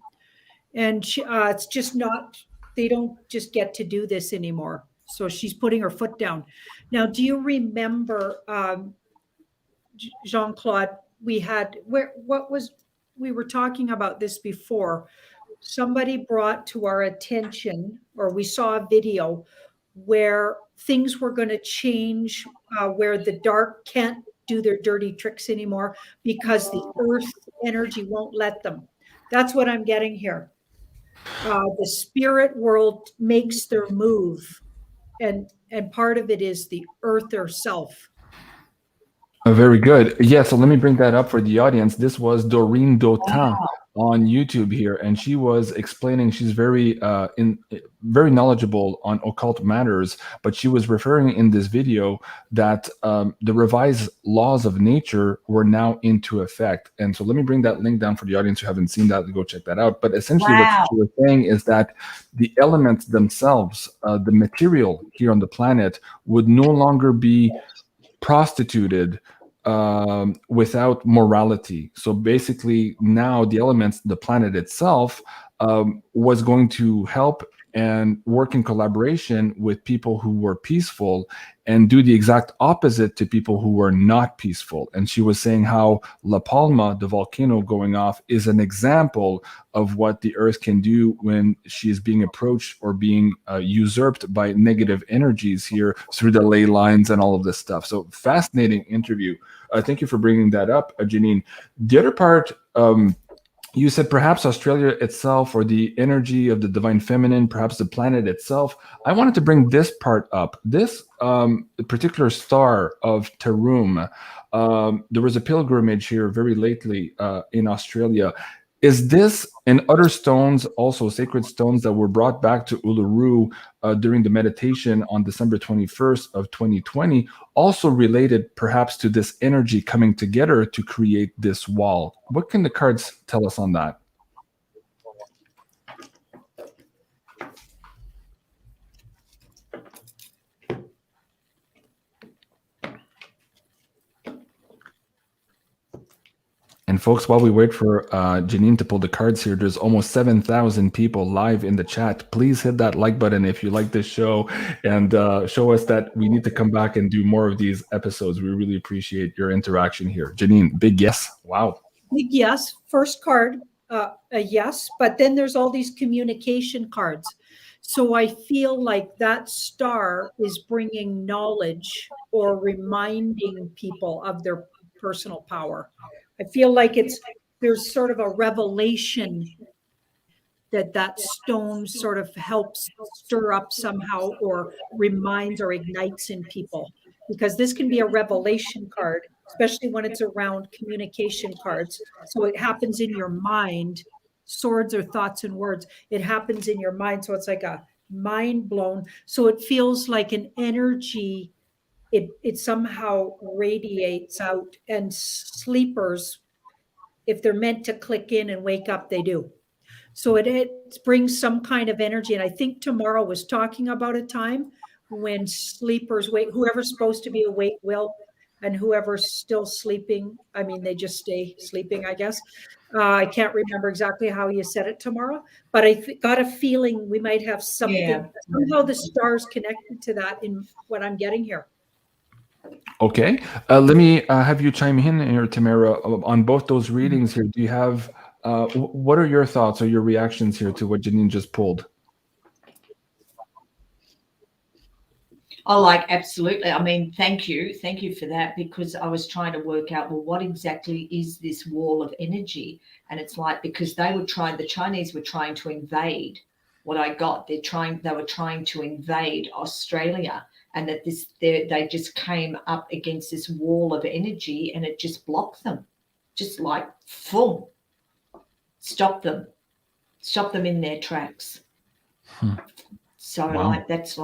And it's just not, they don't just get to do this anymore. So she's putting her foot down. Now, do you remember, Jean-Claude, we were talking about this before. Somebody brought to our attention, or we saw a video where things were going to change, where the dark can't do their dirty tricks anymore because the earth energy won't let them. That's what I'm getting here. The spirit world makes their move, and part of it is the earth herself. Very good. Yeah, so let me bring that up for the audience. This was Doreen Dautin on YouTube here, and she was explaining, she's very knowledgeable on occult matters, but she was referring in this video that the revised laws of nature were now into effect. And so let me bring that link down for the audience who haven't seen that to go check that out. But essentially what she was saying is that the elements themselves, the material here on the planet, would no longer be prostituted without morality. So basically now the elements, the planet itself, was going to help and work in collaboration with people who were peaceful and do the exact opposite to people who were not peaceful. And she was saying how La Palma, the volcano going off, is an example of what the earth can do when she is being approached or being usurped by negative energies here through the ley lines and all of this stuff. So fascinating interview. Thank you for bringing that up, Janine. The other part, you said perhaps Australia itself, or the energy of the divine feminine, perhaps the planet itself. I wanted to bring this part up. This particular star of Tarum, there was a pilgrimage here very lately in Australia. Is this and other stones, also sacred stones that were brought back to Uluru during the meditation on December 21st of 2020, also related perhaps to this energy coming together to create this wall? What can the cards tell us on that? And folks, while we wait for Janine to pull the cards here, there's almost 7,000 people live in the chat. Please hit that like button if you like this show, and show us that we need to come back and do more of these episodes. We really appreciate your interaction here. Janine, big yes. Wow. Big yes. First card, a yes. But then there's all these communication cards. So I feel like that star is bringing knowledge or reminding people of their personal power. I feel like there's sort of a revelation that stone sort of helps stir up somehow, or reminds or ignites in people, because this can be a revelation card, especially when it's around communication cards. So it happens in your mind. Swords are thoughts and words. It happens in your mind. So it's like a mind blown. So it feels like an energy. It somehow radiates out, and sleepers, if they're meant to click in and wake up, they do. So it brings some kind of energy. And I think tomorrow was talking about a time when sleepers wake, whoever's supposed to be awake will, and whoever's still sleeping, I mean, they just stay sleeping, I guess. I can't remember exactly how you said it tomorrow, but I got a feeling we might have something. Yeah. Somehow the stars connected to that in what I'm getting here. Okay, let me have you chime in here, TEYMARA, on both those readings here. Do you have What are your thoughts or your reactions here to what Janine just pulled? Oh, like, absolutely. I mean, thank you for that, because I was trying to work out, well, what exactly is this wall of energy? And it's like, because the Chinese were trying to invade what I got. They were trying to invade Australia, and that they just came up against this wall of energy, and it just blocked them, just like, boom, stop them in their tracks. So Wow. that's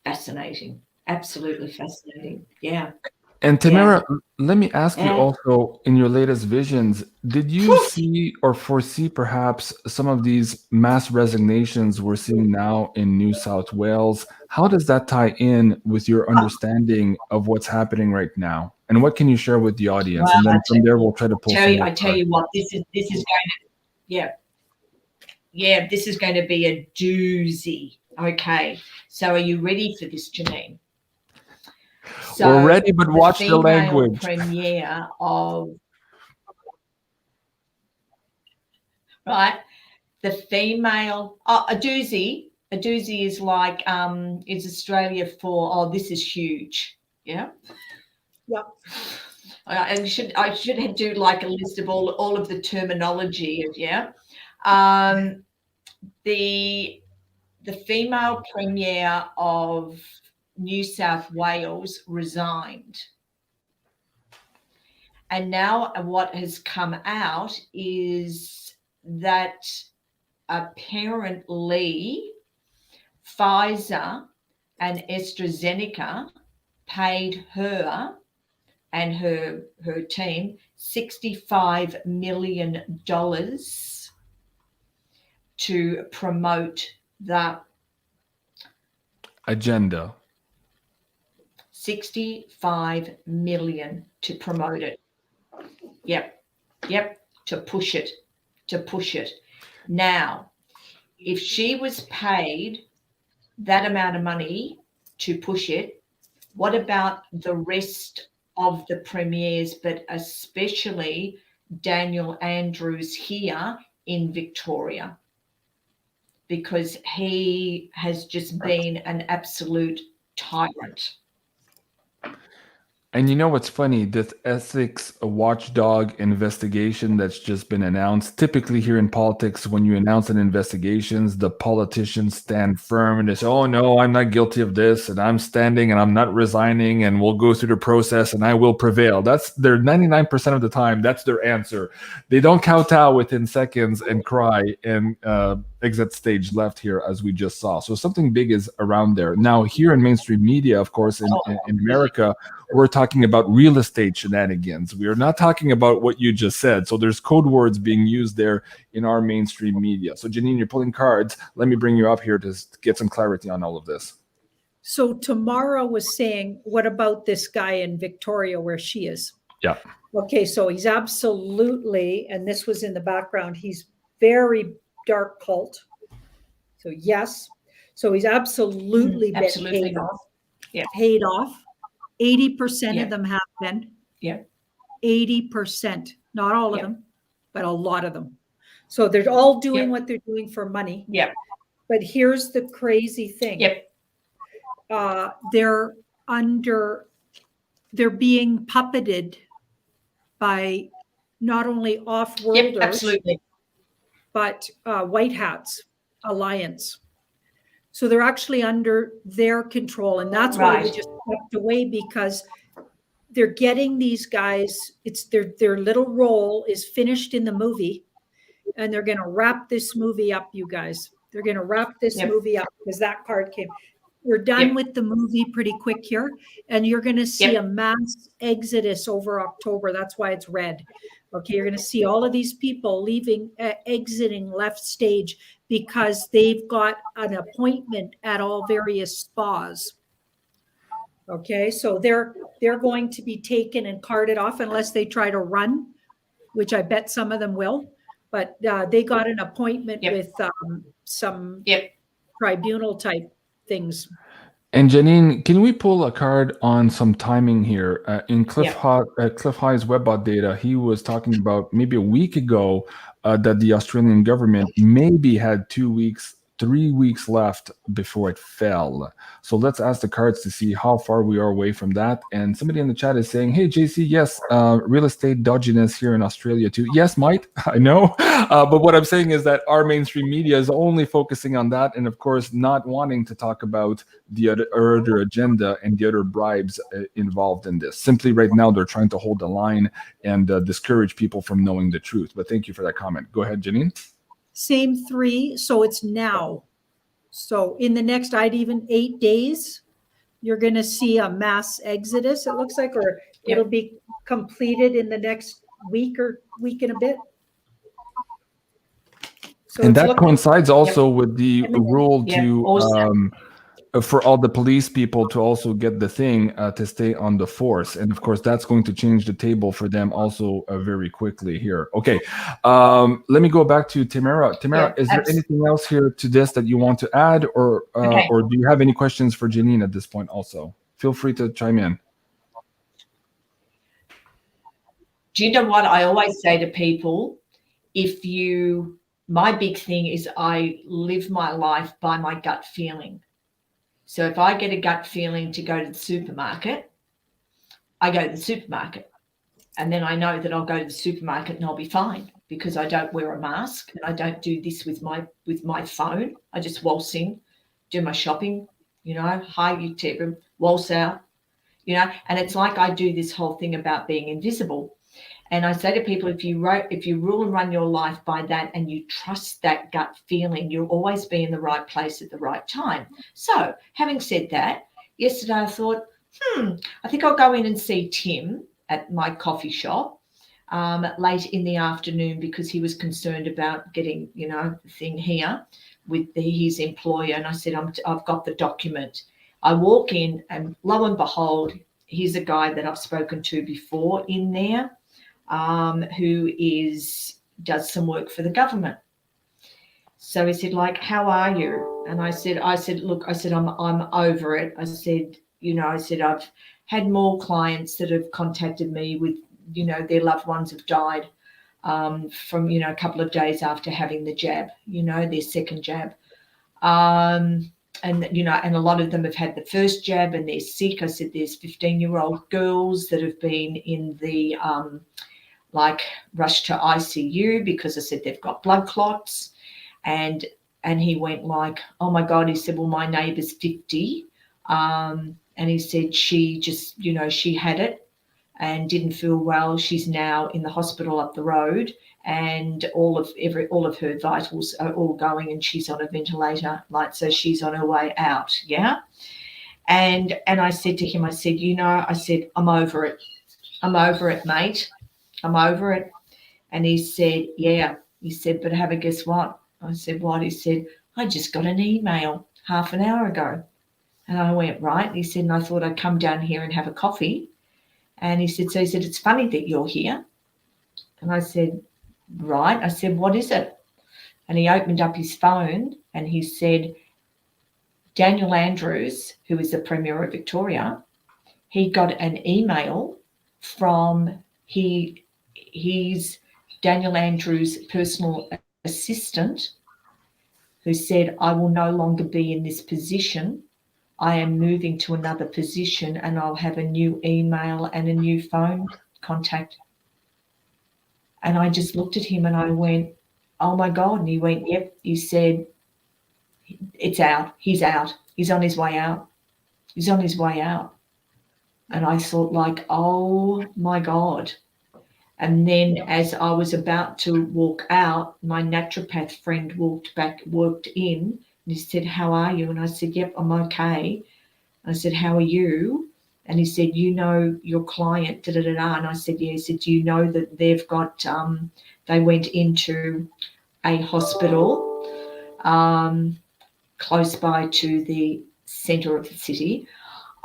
fascinating. Absolutely fascinating. Yeah. And TEYMARA, let me ask you also, in your latest visions, did you see or foresee perhaps some of these mass resignations we're seeing now in New South Wales? How does that tie in with your understanding of what's happening right now? And what can you share with the audience? Well, And then from there, we'll try to pull some more I tell you what, this is going to, this is going to be a doozy. Okay. So are you ready for this, Janine? So we're ready, but watch the language. Premiere of the female a doozy. A doozy is like is Australia for this is huge. Yeah. Yeah. I should do like a list of all of the terminology of the female premier of New South Wales resigned. And now what has come out is that apparently Pfizer and AstraZeneca paid her and her team $65 million to promote the agenda. 65 million to promote it. Yep. To push it. Now, if she was paid that amount of money to push it, what about the rest of the premiers, but especially Daniel Andrews here in Victoria? Because he has just been an absolute tyrant. And you know what's funny? This ethics watchdog investigation that's just been announced. Typically here in politics, when you announce an investigation, the politicians stand firm and they say, oh no, I'm not guilty of this, and I'm standing and I'm not resigning, and we'll go through the process and I will prevail. That's their 99% of the time, that's their answer. They don't kowtow within seconds and cry and exit stage left here, as we just saw. So something big is around there. Now, here in mainstream media, of course, in America, we're talking about real estate shenanigans. We are not talking about what you just said. So there's code words being used there in our mainstream media. So Janine, you're pulling cards. Let me bring you up here to get some clarity on all of this. So TEYMARA was saying, what about this guy in Victoria where she is? Yeah. Okay, so he's absolutely, and this was in the background, he's very dark cult. So yes. So he's absolutely been paid off. Yeah. Paid off. 80% of them have been. Yeah. 80%. Not all of them, but a lot of them. So they're all doing what they're doing for money. Yeah. But here's the crazy thing. They're being puppeted by not off-worlders, absolutely, but White Hats Alliance. So they're actually under their control, and that's why we just stepped away, because they're getting these guys. It's their little role is finished in the movie, and they're going to wrap this movie up, you guys. They're going to wrap this movie up, because that card came. We're done with the movie pretty quick here, and you're going to see a mass exodus over October. That's why it's red. Okay, you're going to see all of these people exiting left stage, because they've got an appointment at all various spas. Okay, so they're going to be taken and carted off unless they try to run, which I bet some of them will. But they got an appointment with some tribunal type things. And Janine, can we pull a card on some timing here? In Cliff High's Webbot data, he was talking about maybe a week ago that the Australian government maybe had 2 weeks, 3 weeks left before it fell. So let's ask the cards to see how far we are away from that. And somebody in the chat is saying, hey, JC, yes, real estate dodginess here in Australia too. Yes, Mike, I know. But what I'm saying is that our mainstream media is only focusing on that. And of course, not wanting to talk about the other agenda and the other bribes involved in this. Simply right now, they're trying to hold the line and discourage people from knowing the truth. But thank you for that comment. Go ahead, Janine. Same 3, so it's now. So in the next, I'd even 8 days, you're going to see a mass exodus, it looks like, or it'll be completed in the next week or week and a bit. So and that coincides also with the rule to for all the police people to also get the thing to stay on the force. And of course, that's going to change the table for them also very quickly here. Okay, let me go back to Tamara. Tamara, is there anything else here to this that you want to add, or do you have any questions for Janine at this point also? Feel free to chime in. Do you know what I always say to people? My big thing is I live my life by my gut feeling. So if I get a gut feeling to go to the supermarket, I go to the supermarket. And then I know that I'll go to the supermarket and I'll be fine because I don't wear a mask and I don't do this with my phone. I just waltz in, do my shopping, hi, you Tebram, waltz out, and it's like I do this whole thing about being invisible. And I say to people, if you rule and run your life by that and you trust that gut feeling, you'll always be in the right place at the right time. So having said that, yesterday I thought, I think I'll go in and see Tim at my coffee shop late in the afternoon because he was concerned about getting, the thing here with his employer. And I said, I've got the document. I walk in and lo and behold, here's a guy that I've spoken to before in there. Who does some work for the government. So he said, how are you? And I said, look, I'm over it. I said, I've had more clients that have contacted me with, their loved ones have died from, a couple of days after having the jab, their second jab. And a lot of them have had the first jab and they're sick. I said, there's 15-year-old girls that have been in the, rushed to ICU because I said they've got blood clots. And he went oh my God, he said, well, my neighbour's 50. And he said she just, she had it and didn't feel well. She's now in the hospital up the road and all of her vitals are all going and she's on a ventilator, so she's on her way out. Yeah. And I said to him, I said, I'm over it. I'm over it, mate. I'm over it. And he said, yeah. He said, but have a guess what? I said, what? He said, I just got an email half an hour ago. And I went, right. He said, and I thought I'd come down here and have a coffee. And he said, it's funny that you're here. And I said, right. I said, what is it? And he opened up his phone and he said, Daniel Andrews, who is the Premier of Victoria, he got an email from his Daniel Andrews' personal assistant who said, I will no longer be in this position. I am moving to another position and I'll have a new email and a new phone contact. And I just looked at him and I went, oh my God. And he went, yep. He said, it's out. He's out. He's on his way out. He's on his way out. And I thought oh my God. And then as I was about to walk out, my naturopath friend walked in and he said, how are you? And I said, yep, I'm okay. I said, how are you? And he said, your client, And I said, yeah. He said, do you know that they've got, they went into a hospital close by to the centre of the city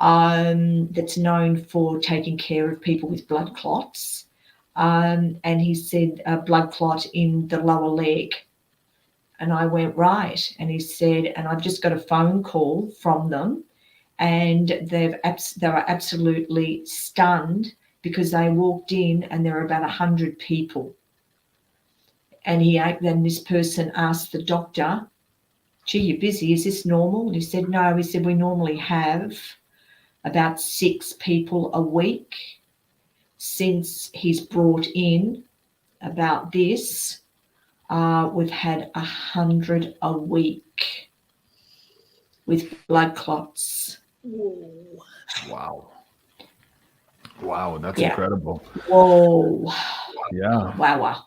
that's known for taking care of people with blood clots. And he said a blood clot in the lower leg. And I went, right. And he said, and I've just got a phone call from them and they were absolutely stunned because they walked in and there were about 100 people. And then this person asked the doctor, gee, you're busy, is this normal? And he said, no. He said, we normally have about 6 people a week. Since he's brought in about this, we've had 100 a week with blood clots. Whoa. Wow, that's incredible. Whoa. Yeah. Wow.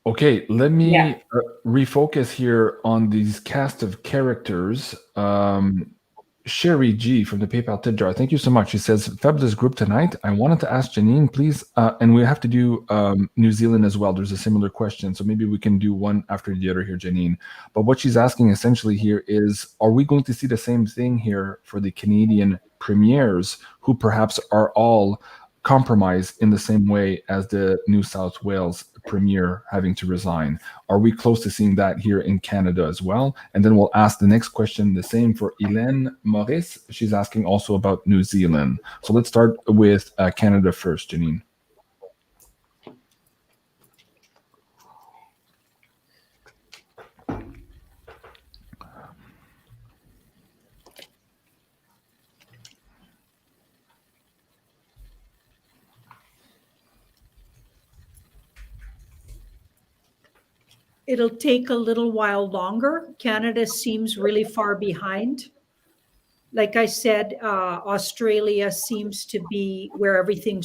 Okay, let me refocus here on these cast of characters. Sherry G from the PayPal tip jar, thank you so much. She says, fabulous group tonight. I wanted to ask Janine, please, and we have to do New Zealand as well. There's a similar question, so maybe we can do one after the other here, Janine. But what she's asking essentially here is, are we going to see the same thing here for the Canadian premiers, who perhaps are all compromised in the same way as the New South Wales premier having to resign? Are we close to seeing that here in Canada as well? And then we'll ask the next question, the same for Hélène Maurice. She's asking also about New Zealand. So let's start with Canada first, Janine. It'll take a little while longer. Canada seems really far behind. Like I said, Australia seems to be where everything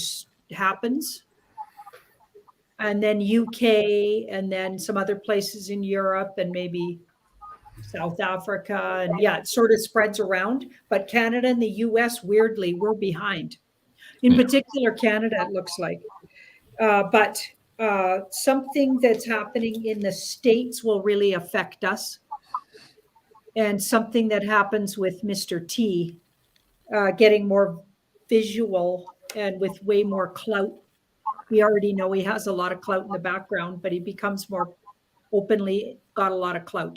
happens. And then UK, and then some other places in Europe, and maybe South Africa. And yeah, it sort of spreads around. But Canada and the US, weirdly, we're behind. In particular, Canada, it looks like. But something that's happening in the States will really affect us. And something that happens with Mr. T, getting more visual and with way more clout. We already know he has a lot of clout in the background, but he becomes more openly got a lot of clout.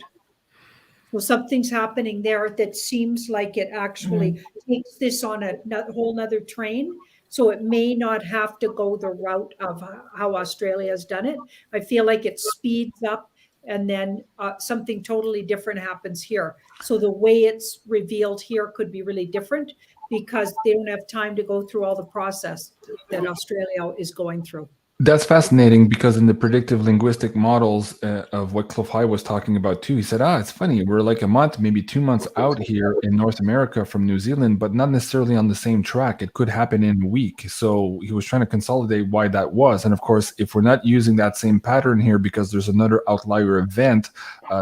So something's happening there that seems like it actually takes this on a whole nother train. So it may not have to go the route of how Australia has done it. I feel like it speeds up, and then something totally different happens here. So the way it's revealed here could be really different because they don't have time to go through all the process that Australia is going through. That's fascinating, because in the predictive linguistic models of what Cliff High was talking about too, he said, it's funny, we're like a month, maybe 2 months out here in North America from New Zealand, but not necessarily on the same track. It could happen in a week. So he was trying to consolidate why that was. And of course, if we're not using that same pattern here because there's another outlier event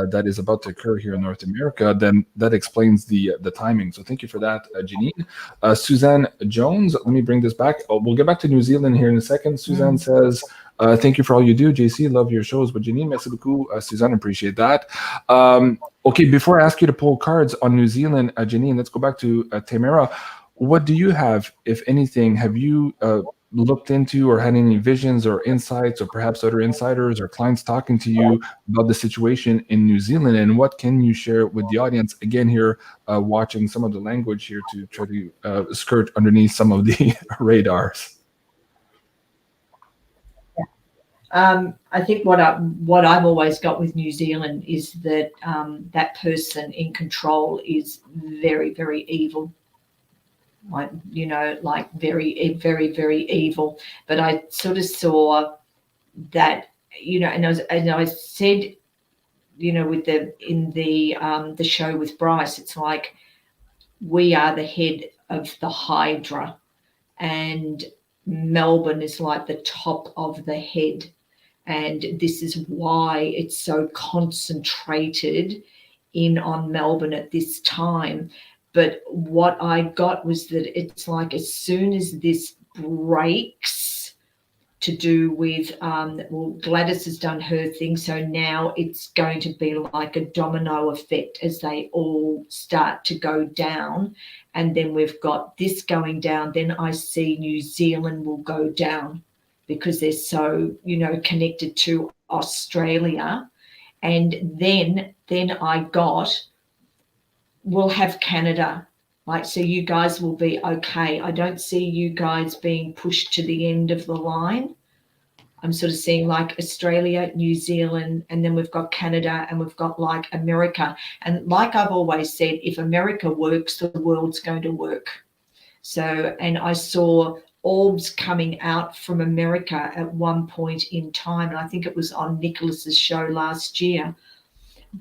that is about to occur here in North America, then that explains the timing. So thank you for that, Janine. Suzanne Jones, let me bring this back. We'll get back to New Zealand here in a second. Suzanne says, thank you for all you do, JC. Love your shows. But Janine, merci beaucoup. Suzanne, appreciate that. Okay, before I ask you to pull cards on New Zealand, Janine, let's go back to TEYMARA. What do you have, if anything? Have you looked into or had any visions or insights, or perhaps other insiders or clients talking to you about the situation in New Zealand? And what can you share with the audience? Again, here, watching some of the language here to try to skirt underneath some of the radars. I think what I've always got with New Zealand is that that person in control is very, very evil. Like, very, very, very evil. But I sort of saw that, and I said, with the show with Bryce, it's like we are the head of the Hydra, and Melbourne is like the top of the head. And this is why it's so concentrated in on Melbourne at this time. But what I got was that it's like as soon as this breaks to do with, Gladys has done her thing. So now it's going to be like a domino effect as they all start to go down. And then we've got this going down. Then I see New Zealand will go down because they're so, connected to Australia. And then I got, we'll have Canada. Like, so you guys will be okay. I don't see you guys being pushed to the end of the line. I'm sort of seeing like Australia, New Zealand, and then we've got Canada, and we've got like America. And like I've always said, if America works, the world's going to work. So, and I saw orbs coming out from America at one point in time, and I think it was on Nicholas's show last year.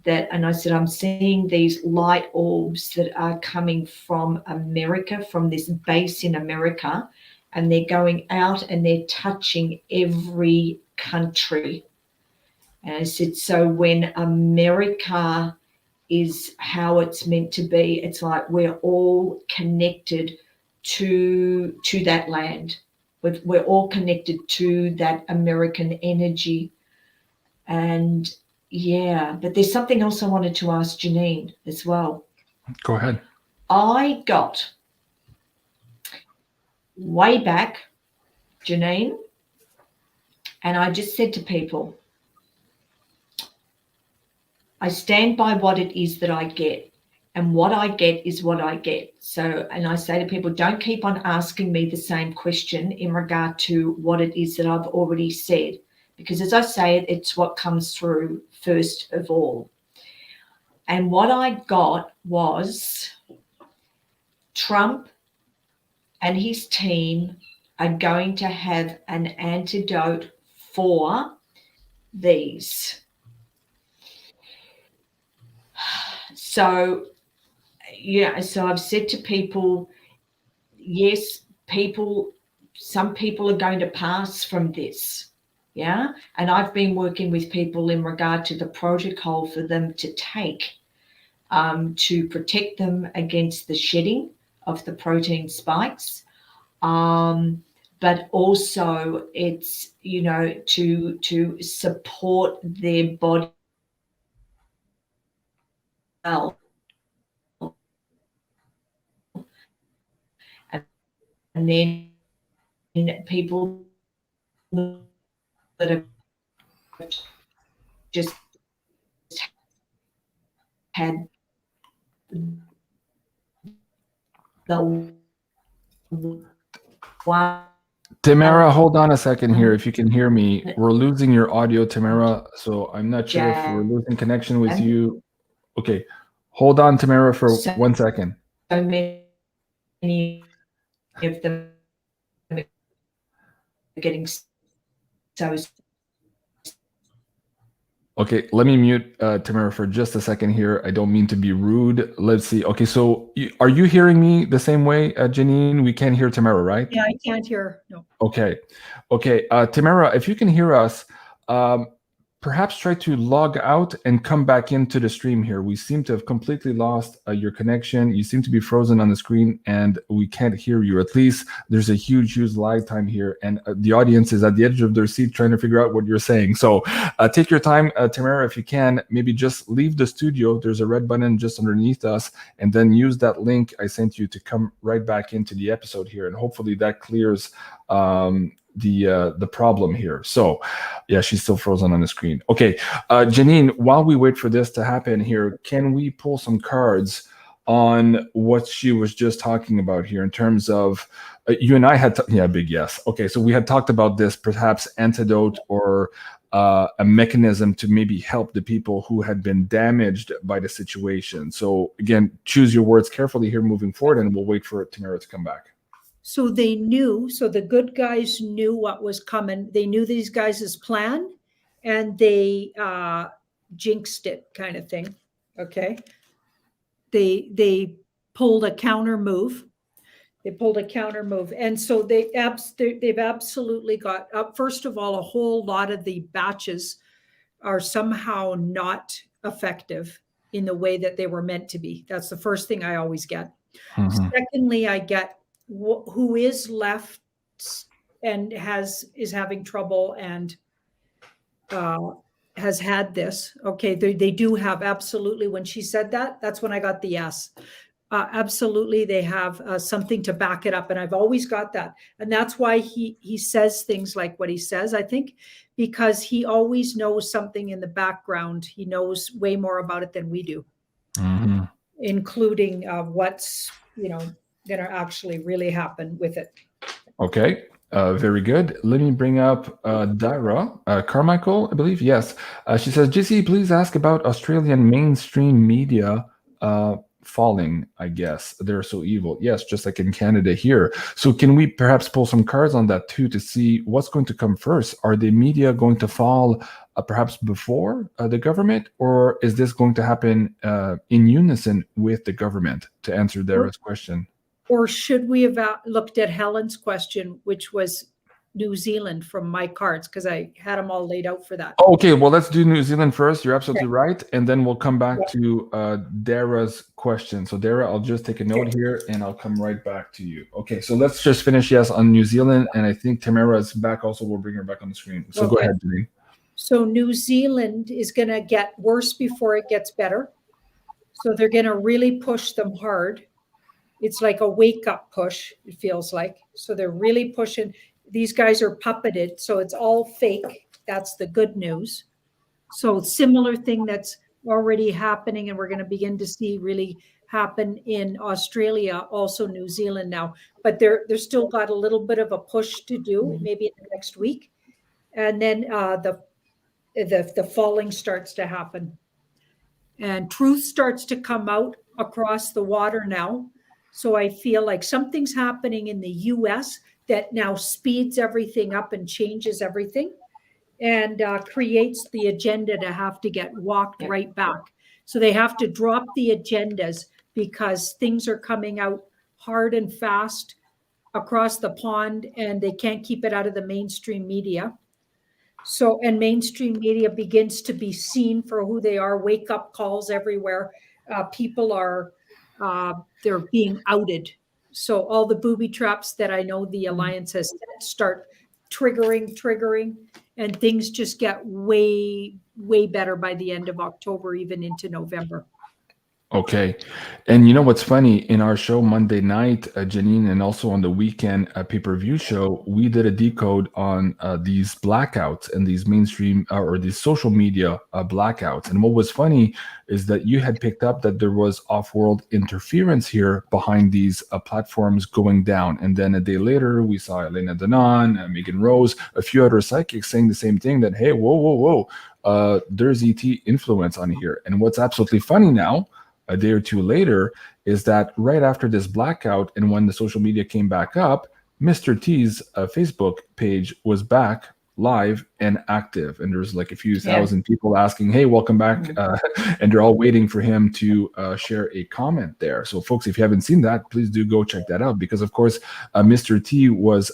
And I said, I'm seeing these light orbs that are coming from America, from this base in America, and they're going out and they're touching every country. And I said, so when America is how it's meant to be, it's like we're all connected to that land. We're all connected to that American energy. And yeah, but there's something else I wanted to ask Janine as well. Go ahead. I got way back, Janine, and I just said to people, I stand by what it is that I get, and what I get is what I get. So, and I say to people, don't keep on asking me the same question in regard to what it is that I've already said, because as I say it, it's what comes through first of all. And what I got was Trump and his team are going to have an antidote for these. So, yeah, so I've said to people, yes, some people are going to pass from this. Yeah. And I've been working with people in regard to the protocol for them to take to protect them against the shedding of the protein spikes. But also it's, you know, to support their body. And then people that have just had the one. Tamara, hold on a second here. If you can hear me, we're losing your audio, Tamara. So I'm not sure if we're losing connection with you. Okay, hold on, Tamara, for 1 second. So many of them are getting so. Okay, let me mute Tamara for just a second here. I don't mean to be rude. Let's see. Okay, so are you hearing me the same way, Janine? We can't hear Tamara, right? Yeah, I can't hear. No. Okay. Okay. Tamara, if you can hear us, perhaps try to log out and come back into the stream here. We seem to have completely lost your connection. You seem to be frozen on the screen and we can't hear you. At least there's a huge lag time here, and the audience is at the edge of their seat trying to figure out what you're saying. So take your time, Tamara, if you can. Maybe just leave the studio. There's a red button just underneath us, and then use that link I sent you to come right back into the episode here, and hopefully that clears the problem here. So yeah, she's still frozen on the screen. Okay, Janine, while we wait for this to happen here, can we pull some cards on what she was just talking about here in terms of you and I had yeah, big yes. Okay, so we had talked about this perhaps antidote or a mechanism to maybe help the people who had been damaged by the situation. So again, choose your words carefully here moving forward, and we'll wait for Tamara to come back. So they knew, so the good guys knew what was coming. They knew these guys' plan, and they jinxed it, kind of thing. Okay. They pulled a counter move. They pulled a counter move. And so they've absolutely got up. First of all, a whole lot of the batches are somehow not effective in the way that they were meant to be. That's the first thing I always get. Mm-hmm. Secondly, I get who is left and is having trouble and has had this. Okay, they do have, absolutely. When she said that, that's when I got the yes. Absolutely, they have something to back it up, and I've always got that. And that's why he says things like what he says, I think, because he always knows something in the background. He knows way more about it than we do, mm-hmm. including what's, going to actually really happen with it. Okay. Very good. Let me bring up Dara Carmichael, I believe. Yes. She says, JC, please ask about Australian mainstream media falling, I guess. They're so evil. Yes, just like in Canada here. So can we perhaps pull some cards on that too to see what's going to come first? Are the media going to fall perhaps before the government, or is this going to happen in unison with the government, to answer Dara's question? Or should we have looked at Helen's question, which was New Zealand from my cards, because I had them all laid out for that. Okay, well, let's do New Zealand first. You're absolutely right. And then we'll come back to Dara's question. So Dara, I'll just take a note here and I'll come right back to you. Okay, so let's just finish, yes, on New Zealand. And I think Tamara is back also. We'll bring her back on the screen. So go ahead, Janine. So New Zealand is going to get worse before it gets better. So they're going to really push them hard. It's like a wake-up push, it feels like. So they're really pushing. These guys are puppeted, so it's all fake. That's the good news. So similar thing that's already happening, and we're going to begin to see really happen in Australia, also New Zealand now. But they're still got a little bit of a push to do, maybe in the next week. And then the falling starts to happen. And truth starts to come out across the water now. So I feel like something's happening in the US that now speeds everything up and changes everything and creates the agenda to have to get walked right back. So they have to drop the agendas because things are coming out hard and fast across the pond and they can't keep it out of the mainstream media. So, and mainstream media begins to be seen for who they are, wake up calls everywhere. People are they're being outed. So all the booby traps that I know the Alliance has start triggering, and things just get way, way better by the end of October, even into November. Okay. And you know what's funny? In our show Monday night, Janine, and also on the weekend pay-per-view show, we did a decode on these blackouts and these mainstream or these social media blackouts. And what was funny is that you had picked up that there was off-world interference here behind these platforms going down. And then a day later, we saw Elena Danan, Megan Rose, a few other psychics saying the same thing, that, hey, whoa, there's ET influence on here. And what's absolutely funny now, a day or two later, is that right after this blackout and when the social media came back up, Mr. T's Facebook page was back live and active. And there's like a few thousand people asking, hey, welcome back. And they're all waiting for him to share a comment there. So folks, if you haven't seen that, please do go check that out. Because of course, Mr. T was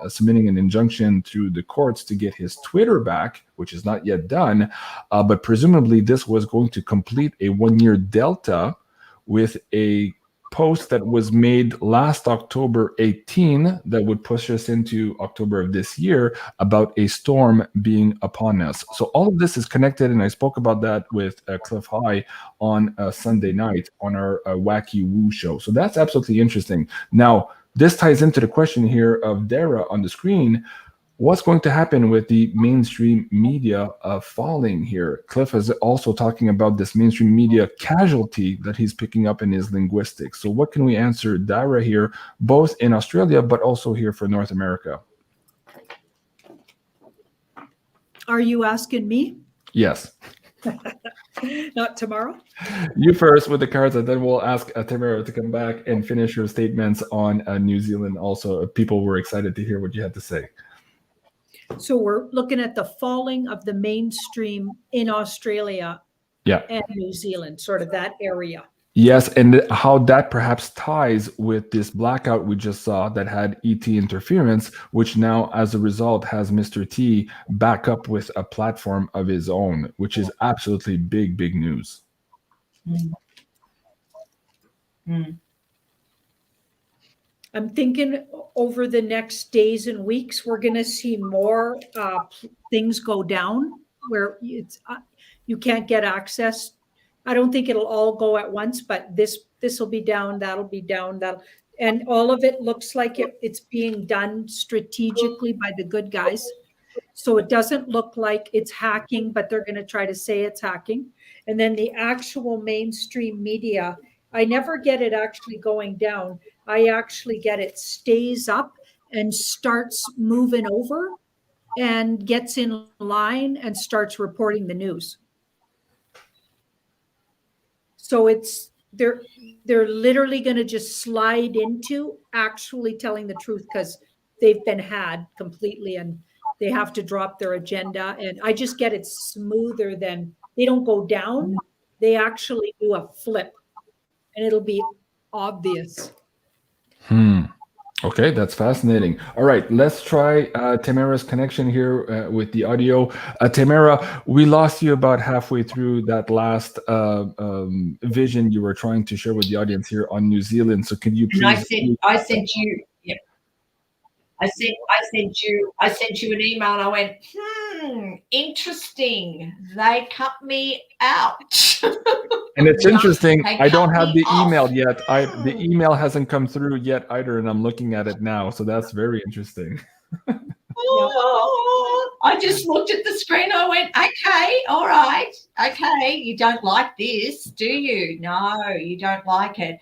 submitting an injunction through the courts to get his Twitter back, which is not yet done. But presumably this was going to complete a 1-year delta with a post that was made last October 18 that would push us into October of this year about a storm being upon us. So all of this is connected, and I spoke about that with Cliff High on Sunday night on our Wacky Woo show. So that's absolutely interesting. Now, this ties into the question here of Dara on the screen. What's going to happen with the mainstream media falling here? Cliff is also talking about this mainstream media casualty that he's picking up in his linguistics. So what can we answer Dara here, both in Australia, but also here for North America? Are you asking me? Yes. Not tomorrow? You first with the cards, and then we'll ask Tamara to come back and finish her statements on New Zealand. Also, people were excited to hear what you had to say. So we're looking at the falling of the mainstream in Australia and New Zealand, sort of that area. Yes, and how that perhaps ties with this blackout we just saw that had ET interference, which now, as a result, has Mr. T back up with a platform of his own, which is absolutely big, big news. I'm thinking over the next days and weeks, we're going to see more things go down where it's you can't get access. I don't think it'll all go at once, but this will be down, that'll be down, and all of it looks like it's being done strategically by the good guys. So it doesn't look like it's hacking, but they're going to try to say it's hacking. And then the actual mainstream media, I never get it actually going down. I actually get it stays up and starts moving over and gets in line and starts reporting the news. So they're literally going to just slide into actually telling the truth because they've been had completely and they have to drop their agenda. And I just get it smoother than they don't go down. They actually do a flip and it'll be obvious. Okay, that's fascinating. All right, let's try Tamara's connection here with the audio. Tamara, we lost you about halfway through that last vision you were trying to share with the audience here on New Zealand. So can you please? And I sent you. Yeah. I sent you an email, and I went, interesting. They cut me out. And it's interesting. They I don't cut have me the off. email yet. The email hasn't come through yet either, and I'm looking at it now. So that's very interesting. Oh, I just looked at the screen. I went, okay, all right, okay. You don't like this, do you? No, you don't like it.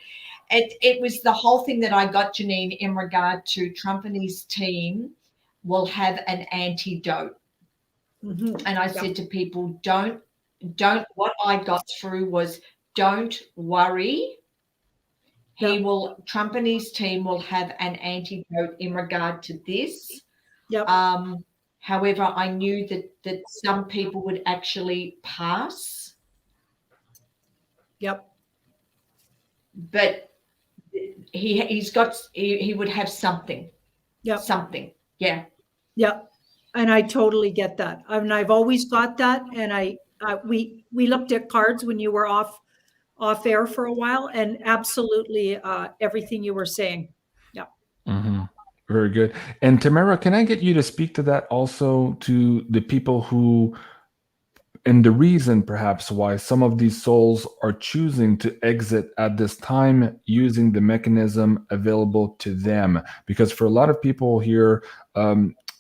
It was the whole thing that I got, Janine, in regard to Trump and his team will have an antidote. And I said to people, don't, what I got through was, don't worry. Trump and his team will have an antidote in regard to this. However, I knew that some people would actually pass. But he would have something. Something. Yeah. And I totally get that. I mean, I've always got that. And we looked at cards when you were off air for a while, and absolutely everything you were saying. Very good. And Tamara, can I get you to speak to that also, to the people who, and the reason perhaps why some of these souls are choosing to exit at this time using the mechanism available to them? Because for a lot of people here,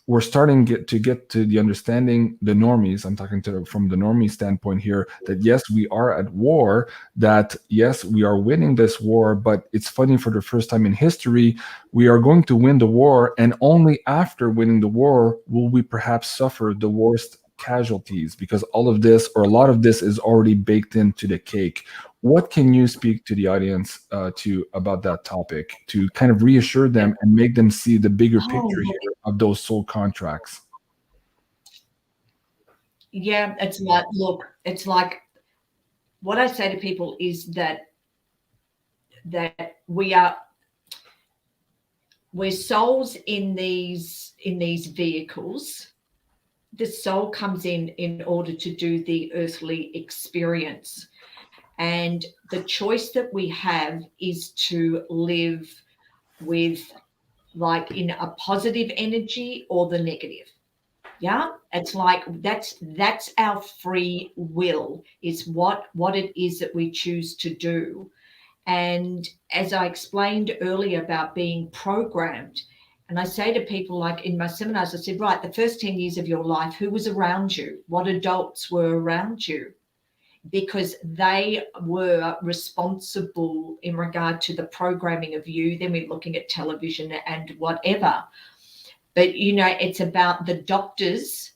we're starting to get to the understanding, the normies, I'm talking from the normie standpoint here, that yes, we are at war, that yes, we are winning this war, but it's funny, for the first time in history, we are going to win the war, and only after winning the war will we perhaps suffer the worst casualties, because all of this, or a lot of this, is already baked into the cake. What can you speak to the audience about that topic, to kind of reassure them and make them see the bigger picture here of those soul contracts? Yeah, it's like what I say to people is that we're souls in these vehicles. The soul comes in order to do the earthly experience. And the choice that we have is to live with, like, in a positive energy or the negative. Yeah, it's like that's our free will, is what it is that we choose to do. And as I explained earlier about being programmed, and I say to people, like in my seminars, I said, right, the first 10 years of your life, who was around you? What adults were around you? Because they were responsible in regard to the programming of you. Then we're looking at television and whatever. But, it's about the doctors.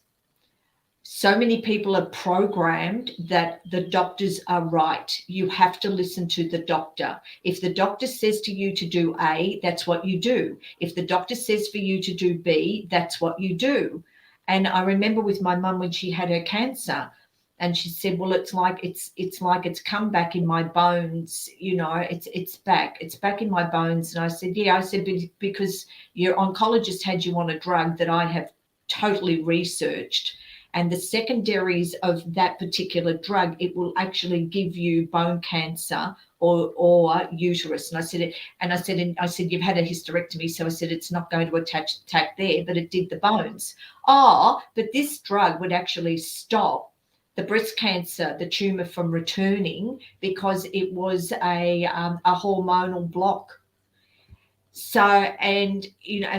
So many people are programmed that the doctors are right. You have to listen to the doctor. If the doctor says to you to do A, that's what you do. If the doctor says for you to do B, that's what you do. And I remember with my mum when she had her cancer, and she said, well, it's like it's come back in my bones, it's back in my bones. And I said, yeah, I said, because your oncologist had you on a drug that I have totally researched. And the secondaries of that particular drug, it will actually give you bone cancer or uterus. And I said, you've had a hysterectomy. So I said, it's not going to attack there, but it did the bones. Oh, but this drug would actually stop the breast cancer, the tumor, from returning, because it was a hormonal block. So, and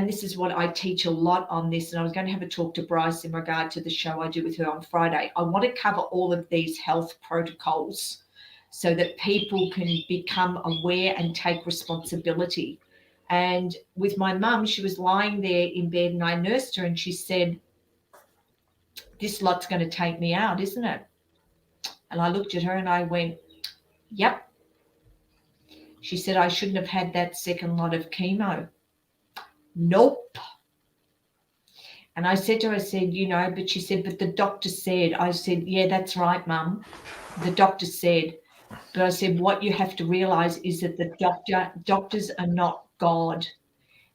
this is what I teach a lot on this, and I was going to have a talk to Bryce in regard to the show I do with her on Friday. I want to cover all of these health protocols so that people can become aware and take responsibility. And with my mum, she was lying there in bed and I nursed her and she said, this lot's going to take me out, isn't it? And I looked at her and I went, yep. She said, I shouldn't have had that second lot of chemo. Nope. And I said to her, I said, you know, but she said, but the doctor said. I said, yeah, that's right, Mum. The doctor said. But I said, what you have to realize is that the doctors are not God.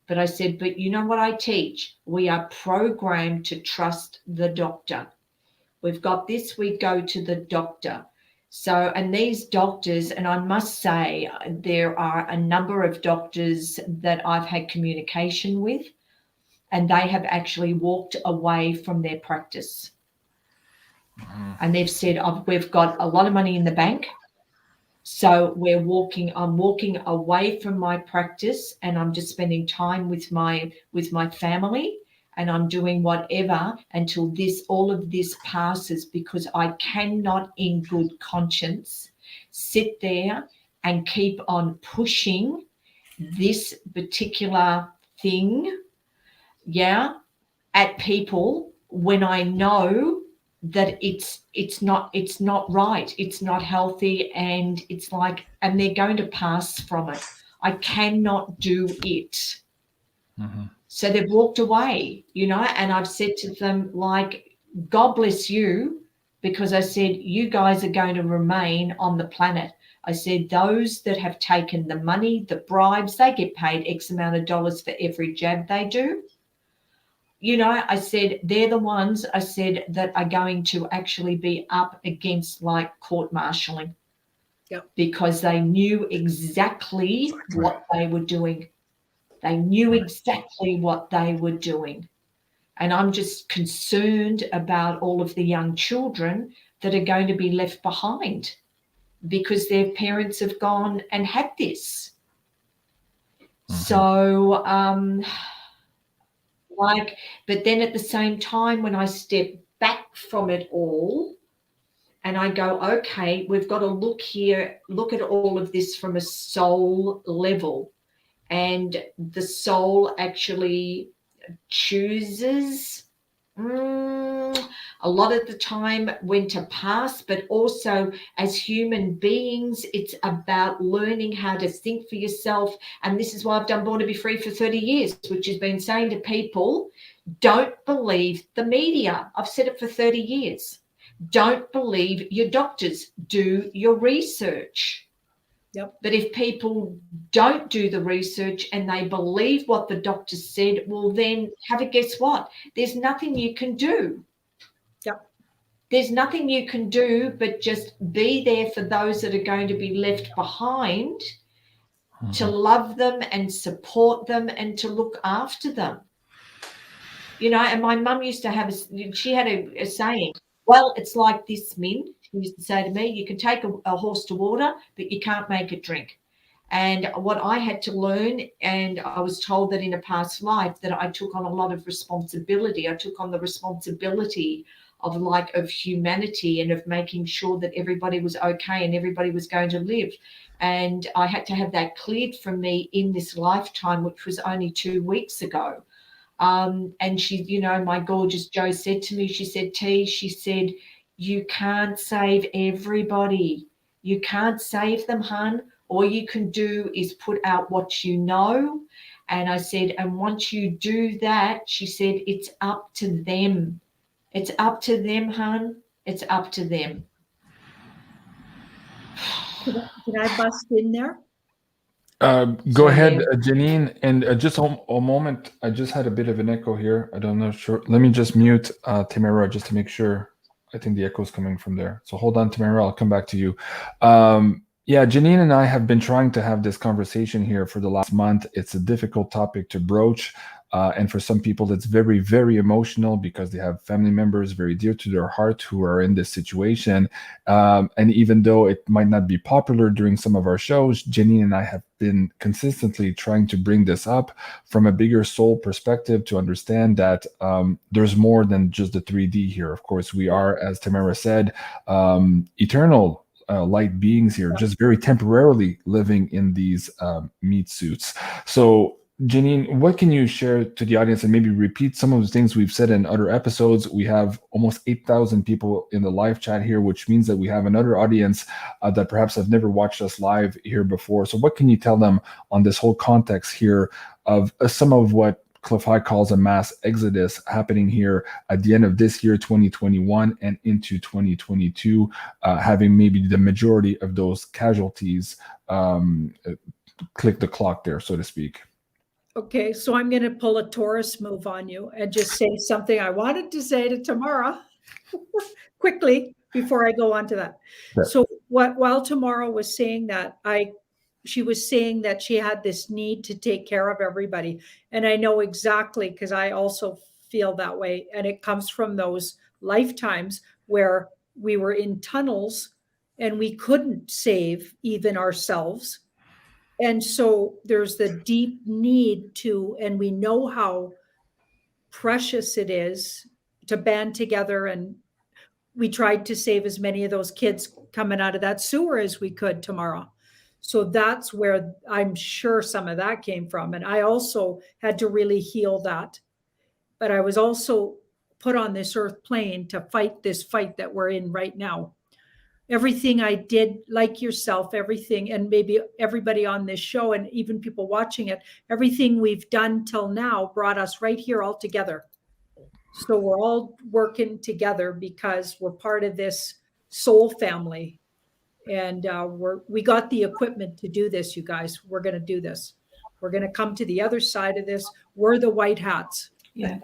But I said, but you know what I teach? We are programmed to trust the doctor. We've got this, we go to the doctor. So, and these doctors, and I must say, there are a number of doctors that I've had communication with, and they have actually walked away from their practice. Mm-hmm. And they've said, we've got a lot of money in the bank. So I'm walking away from my practice and I'm just spending time with my family, and I'm doing whatever until all of this passes, because I cannot in good conscience sit there and keep on pushing this particular thing, at people when I know that it's not right, it's not healthy, and it's like, and they're going to pass from it. I cannot do it. Mm-hmm. So they've walked away, you know, and I've said to them, like, God bless you, because I said, you guys are going to remain on the planet. I said, those that have taken the money, the bribes, they get paid X amount of dollars for every jab they do. You know, I said, they're the ones, I said, that are going to actually be up against like court-martialing. Yep. Because they knew exactly what they were doing. They knew exactly what they were doing. And I'm just concerned about all of the young children that are going to be left behind because their parents have gone and had this. Mm-hmm. So, but then at the same time, when I step back from it all and I go, okay, we've got to look at all of this from a soul level. And the soul actually chooses a lot of the time when to pass, but also as human beings, it's about learning how to think for yourself. And this is why I've done Born to Be Free for 30 years, which has been saying to people, don't believe the media. I've said it for 30 years. Don't believe your doctors. Do your research. Yep. But if people don't do the research and they believe what the doctor said, well, then have a guess what? There's nothing you can do. Yep. There's nothing you can do but just be there for those that are going to be left behind, to love them and support them and to look after them. You know, and my mum used to have, she had a saying, well, it's like this, Min. She used to say to me, you can take a horse to water, but you can't make it drink. And what I had to learn, and I was told that in a past life that I took on a lot of responsibility. I took on the responsibility of humanity and of making sure that everybody was okay and everybody was going to live. And I had to have that cleared from me in this lifetime, which was only 2 weeks ago. And she, you know, my gorgeous Jo said to me, she said, T, she said, you can't save everybody. You can't save them, hun. All you can do is put out what you know. And I said, and once you do that, she said, it's up to them. It's up to them, hun. It's up to them. Can I bust in there? Go ahead, Janine. And just a moment. I just had a bit of an echo here. I don't know. Sure. Let me just mute TEYMARA just to make sure. I think the echo is coming from there. So hold on, TEYMARA. I'll come back to you. Yeah, Janine and I have been trying to have this conversation here for the last month. It's a difficult topic to broach. And for some people, it's very, very emotional because they have family members very dear to their heart who are in this situation. And even though it might not be popular during some of our shows, Janine and I have been consistently trying to bring this up from a bigger soul perspective to understand that there's more than just the 3D here. Of course, we are, as TEYMARA said, eternal. light beings here, just very temporarily living in these meat suits. So Janine, what can you share to the audience and maybe repeat some of the things we've said in other episodes? We have almost 8,000 people in the live chat here, which means that we have another audience that perhaps have never watched us live here before. So what can you tell them on this whole context here of some of what Cliff High calls a mass exodus happening here at the end of this year, 2021, and into 2022, having maybe the majority of those casualties click the clock there, so to speak? Okay, so I'm going to pull a Taurus move on you and just say something I wanted to say to Tamara quickly before I go on to that. Sure. So while Tamara was saying that, she was saying that she had this need to take care of everybody. And I know exactly, because I also feel that way. And it comes from those lifetimes where we were in tunnels and we couldn't save even ourselves. And so there's the deep need to, and we know how precious it is to band together. And we tried to save as many of those kids coming out of that sewer as we could tomorrow. So that's where I'm sure some of that came from. And I also had to really heal that. But I was also put on this earth plane to fight this fight that we're in right now. Everything I did, like yourself, everything, and maybe everybody on this show and even people watching it, everything we've done till now brought us right here all together. So we're all working together because we're part of this soul family. And we got the equipment to do this, you guys. We're going to do this. We're going to come to the other side of this. We're the white hats. Yeah.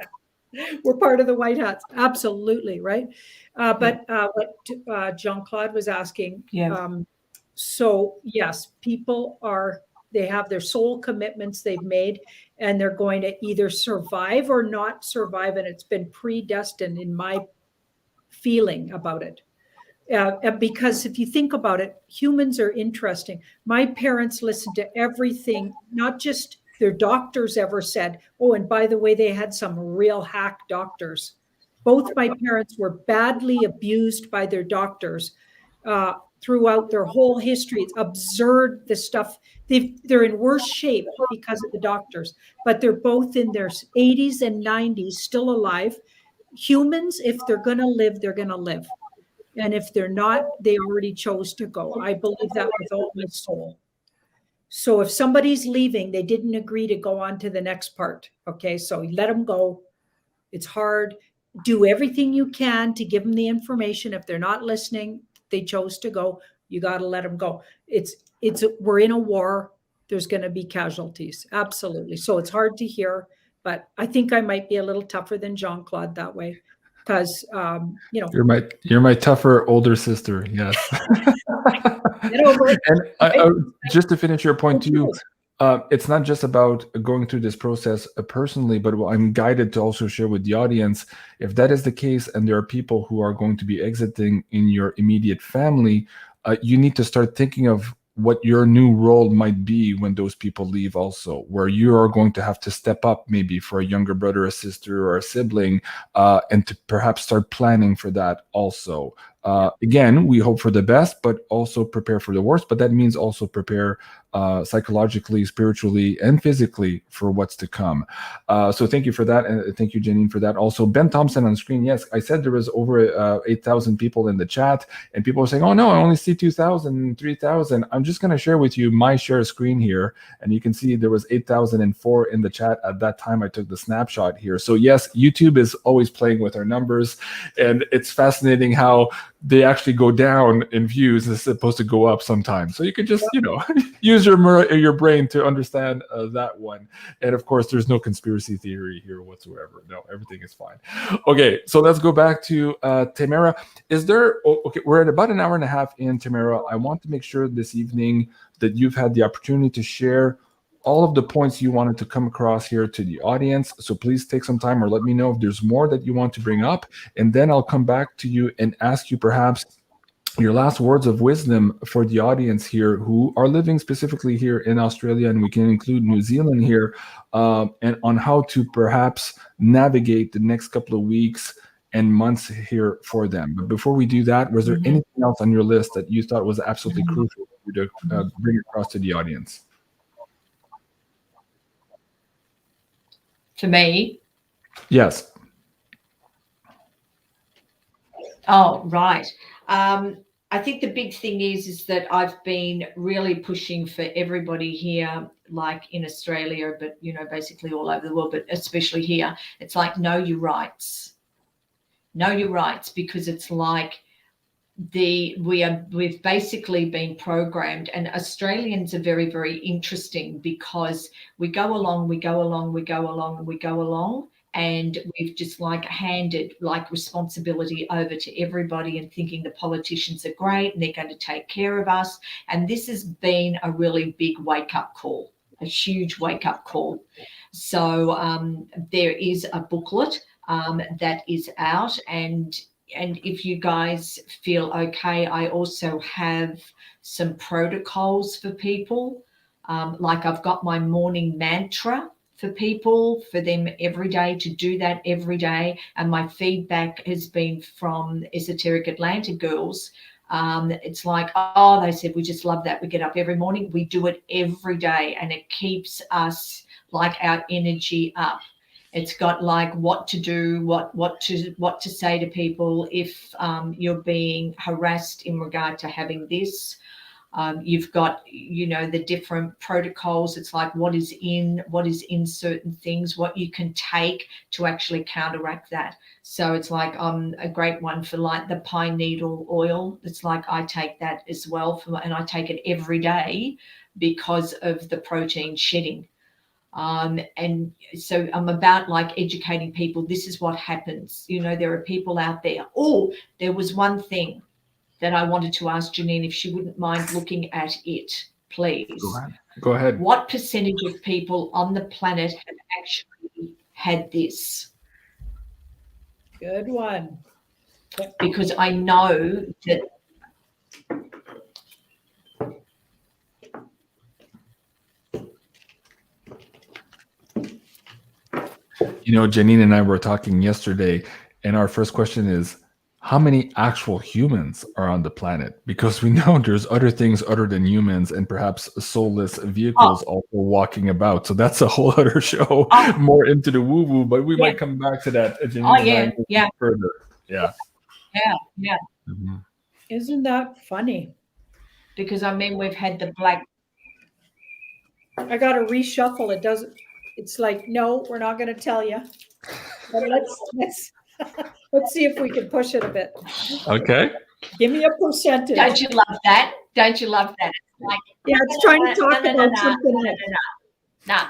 We're part of the white hats. Absolutely. Right. But what Jean-Claude was asking. Yeah. So yes, people they have their soul commitments they've made, and they're going to either survive or not survive. And it's been predestined in my feeling about it. Because if you think about it, humans are interesting. My parents listened to everything, not just their doctors ever said. Oh, and by the way, they had some real hack doctors. Both my parents were badly abused by their doctors throughout their whole history. It's absurd, the stuff. They're in worse shape because of the doctors, but they're both in their 80s and 90s, still alive. Humans, if they're going to live, they're going to live. And if they're not, they already chose to go. I believe that with all my soul. So if somebody's leaving, they didn't agree to go on to the next part. Okay, so let them go. It's hard. Do everything you can to give them the information. If they're not listening, they chose to go. You got to let them go. We're in a war. There's going to be casualties. Absolutely. So it's hard to hear, but I think I might be a little tougher than Jean-Claude that way. Because you're my tougher older sister. Yes. Get over it. And just to finish your point too, it's not just about going through this process personally, but I'm guided to also share with the audience. If that is the case, and there are people who are going to be exiting in your immediate family, you need to start thinking of what your new role might be when those people leave also, where you are going to have to step up maybe for a younger brother, a sister, or a sibling, and to perhaps start planning for that also. Again, we hope for the best, but also prepare for the worst. But that means also prepare psychologically, spiritually, and physically for what's to come. So thank you for that. And thank you, Janine, for that. Also, Ben Thompson on screen. Yes, I said there was over 8,000 people in the chat, and people are saying, oh, no, I only see 2,000, 3,000. I'm just going to share with you my share screen here. And you can see there was 8,004 in the chat at that time. I took the snapshot here. So yes, YouTube is always playing with our numbers. And it's fascinating how they actually go down in views. It's supposed to go up sometimes. So you could just, use your brain to understand that one. And of course, there's no conspiracy theory here whatsoever. No, everything is fine. Okay, so let's go back to TEYMARA. Okay, we're at about an hour and a half in, TEYMARA. I want to make sure this evening that you've had the opportunity to share all of the points you wanted to come across here to the audience. So please take some time or let me know if there's more that you want to bring up. And then I'll come back to you and ask you perhaps your last words of wisdom for the audience here who are living specifically here in Australia, and we can include New Zealand here, and on how to perhaps navigate the next couple of weeks and months here for them. But before we do that, was there anything else on your list that you thought was absolutely crucial for you to bring across to the audience? For me? Yes. Oh, right. I think the big thing is that I've been really pushing for everybody here, like in Australia, but, you know, basically all over the world, but especially here. It's like, know your rights. Know your rights, because it's like we've basically been programmed, and Australians are very, very interesting, because we go along, and we've just like handed like responsibility over to everybody and thinking the politicians are great and they're going to take care of us. And this has been a really big wake-up call, a huge wake-up call. So there is a booklet that is out, and if you guys feel okay, I also have some protocols for people. Like I've got my morning mantra for people, for them every day, to do that every day. And my feedback has been from Esoteric Atlanta girls. It's like, oh, they said, we just love that. We get up every morning, we do it every day, and it keeps us like our energy up. It's got like what to do, what to say to people if you're being harassed in regard to having this. You've got, you know, the different protocols. It's like what is in certain things, what you can take to actually counteract that. So it's like a great one for like the pine needle oil. It's like I take that as well, and I take it every day because of the protein shedding. And so I'm about like educating people. This is what happens. You know, there are people out there. Oh, there was one thing that I wanted to ask Janine, if she wouldn't mind looking at it, please. Go ahead. What percentage of people on the planet have actually had this? Good one. Because I know that. You know, Janine and I were talking yesterday, and our first question is, how many actual humans are on the planet? Because we know there's other things other than humans, and perhaps soulless vehicles also walking about. So that's a whole other show, more into the woo-woo, but we might come back to that. Janine further. Yeah. Mm-hmm. Isn't that funny? Because I mean, we've had the black. I got to reshuffle. It doesn't. It's like, no, we're not going to tell you. But let's see if we can push it a bit. Okay. Give me a percentage. Don't you love that? Don't you love that? It's like, yeah, it's trying to talk about something. No.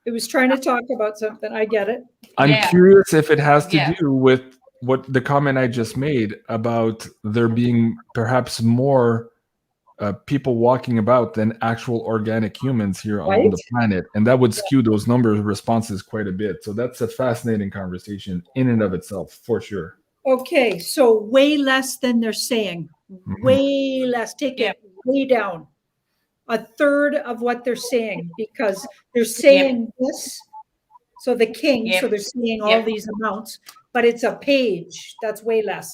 It was trying to talk about something. I get it. I'm curious if it has to do with what the comment I just made about there being perhaps more people walking about than actual organic humans here on the planet, and that would skew those numbers responses quite a bit. So that's a fascinating conversation in and of itself, for sure. Okay, so way less than they're saying. Way less. Take it way down. A third of what they're saying, because they're saying this. So the king, so they're saying all these amounts, but it's a page. That's way less.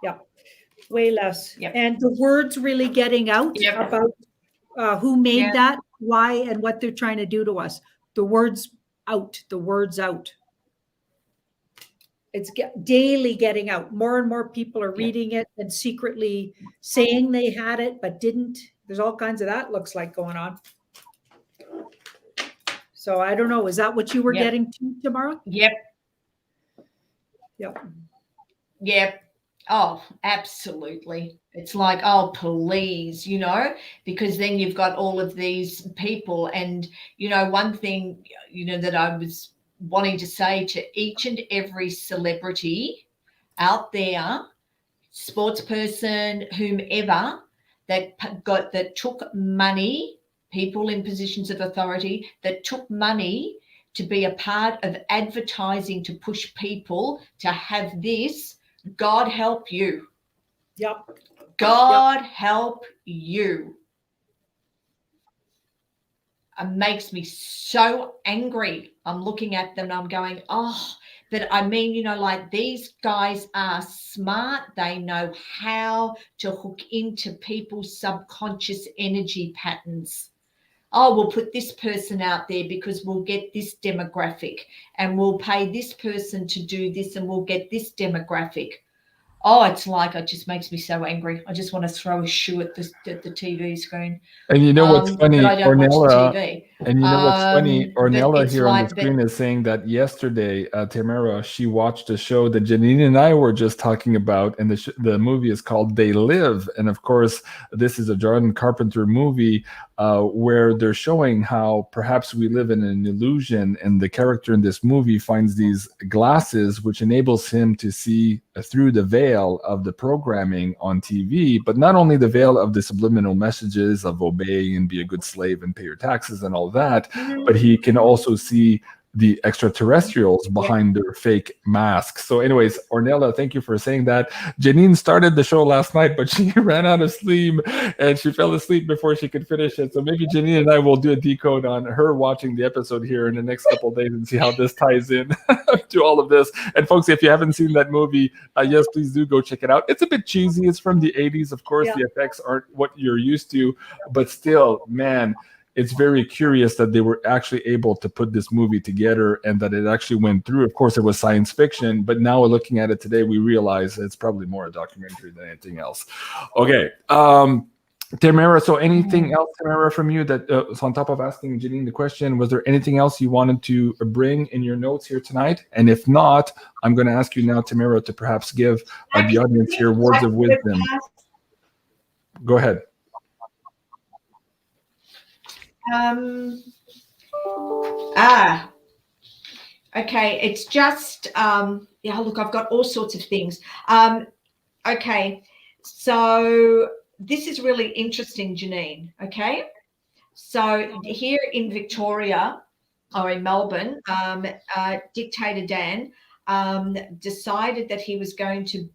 Yeah. Way less. And the words really getting out about who made that, why, and what they're trying to do to us. The words out. The words out. It's daily getting out. More and more people are reading it and secretly saying they had it but didn't. There's all kinds of that looks like going on. So I don't know. Is that what you were getting to, Tamara? Yep. Yep. Oh, absolutely. It's like, oh, please, you know, because then you've got all of these people. And, you know, one thing, you know, that I was wanting to say to each and every celebrity out there, sports person, whomever, that took money, people in positions of authority that took money to be a part of advertising to push people to have this, God help you. Yep. God help you. It makes me so angry. I'm looking at them and I'm going, oh, But I mean, you know, like these guys are smart. They know how to hook into people's subconscious energy patterns. Oh, we'll put this person out there because we'll get this demographic, and we'll pay this person to do this and we'll get this demographic. Oh, it's like, it just makes me so angry. I just want to throw a shoe at the TV screen. And you know what's funny, but I don't watch Ornella, TV. and you know what's funny, Ornella it's here on the like- screen is saying that yesterday, TEYMARA, she watched a show that Janine and I were just talking about, and the movie is called They Live. And of course, this is a John Carpenter movie where they're showing how perhaps we live in an illusion, and the character in this movie finds these glasses which enables him to see through the veil of the programming on TV, but not only the veil of the subliminal messages of obey and be a good slave and pay your taxes and all that, but he can also see the extraterrestrials behind their fake masks. So anyways, Ornella, thank you for saying that. Janine started the show last night, but she ran out of steam and she fell asleep before she could finish it. So maybe Janine and I will do a decode on her watching the episode here in the next couple of days and see how this ties in to all of this. And folks, if you haven't seen that movie, yes, please do go check it out. It's a bit cheesy. It's from the 80s. Of course, the effects aren't what you're used to, but still, man, it's very curious that they were actually able to put this movie together and that it actually went through. Of course, it was science fiction, but now looking at it today, we realize it's probably more a documentary than anything else. Okay. TEYMARA, so anything else, TEYMARA, from you that so on top of asking Janine the question, was there anything else you wanted to bring in your notes here tonight? And if not, I'm going to ask you now, TEYMARA, to perhaps give the audience here words of wisdom. Go ahead. Okay, it's just yeah, look, I've got all sorts of things. Okay, so this is really interesting, Janine. Okay, so here in Victoria or in Melbourne, Dictator Dan decided that he was going to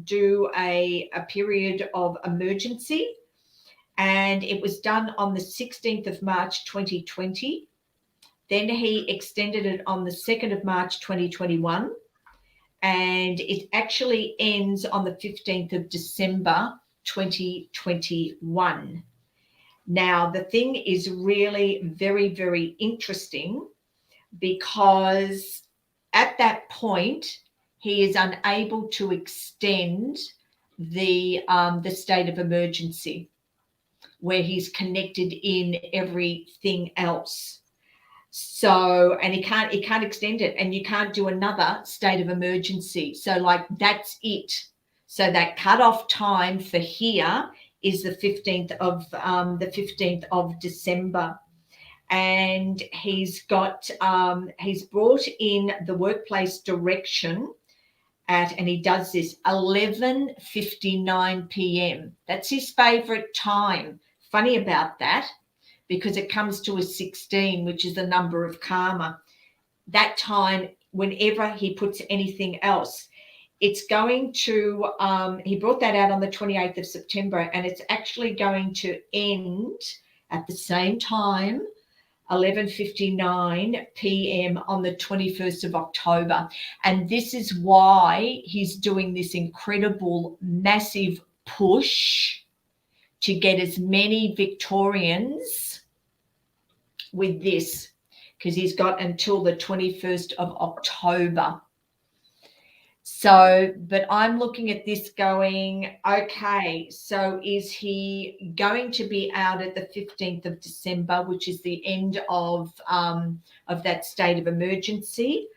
do a period of emergency. And it was done on the 16th of March, 2020. Then he extended it on the 2nd of March, 2021. And it actually ends on the 15th of December, 2021. Now, the thing is really very, very interesting because at that point, he is unable to extend the state of emergency, where he's connected in everything else. So, and he can't extend it, and you can't do another state of emergency. So like, that's it. So that cutoff time for here is the 15th of December. And he's got, he's brought in the workplace direction and he does this 11:59 p.m. That's his favorite time. Funny about that, because it comes to a 16, which is the number of karma. That time, whenever he puts anything else, it's going to, he brought that out on the 28th of September, and it's actually going to end at the same time, 11:59 p.m. on the 21st of October. And this is why he's doing this incredible, massive push to get as many Victorians with this, because he's got until the 21st of October. So, but I'm looking at this going, okay, so is he going to be out at the 15th of December, which is the end of that state of emergency?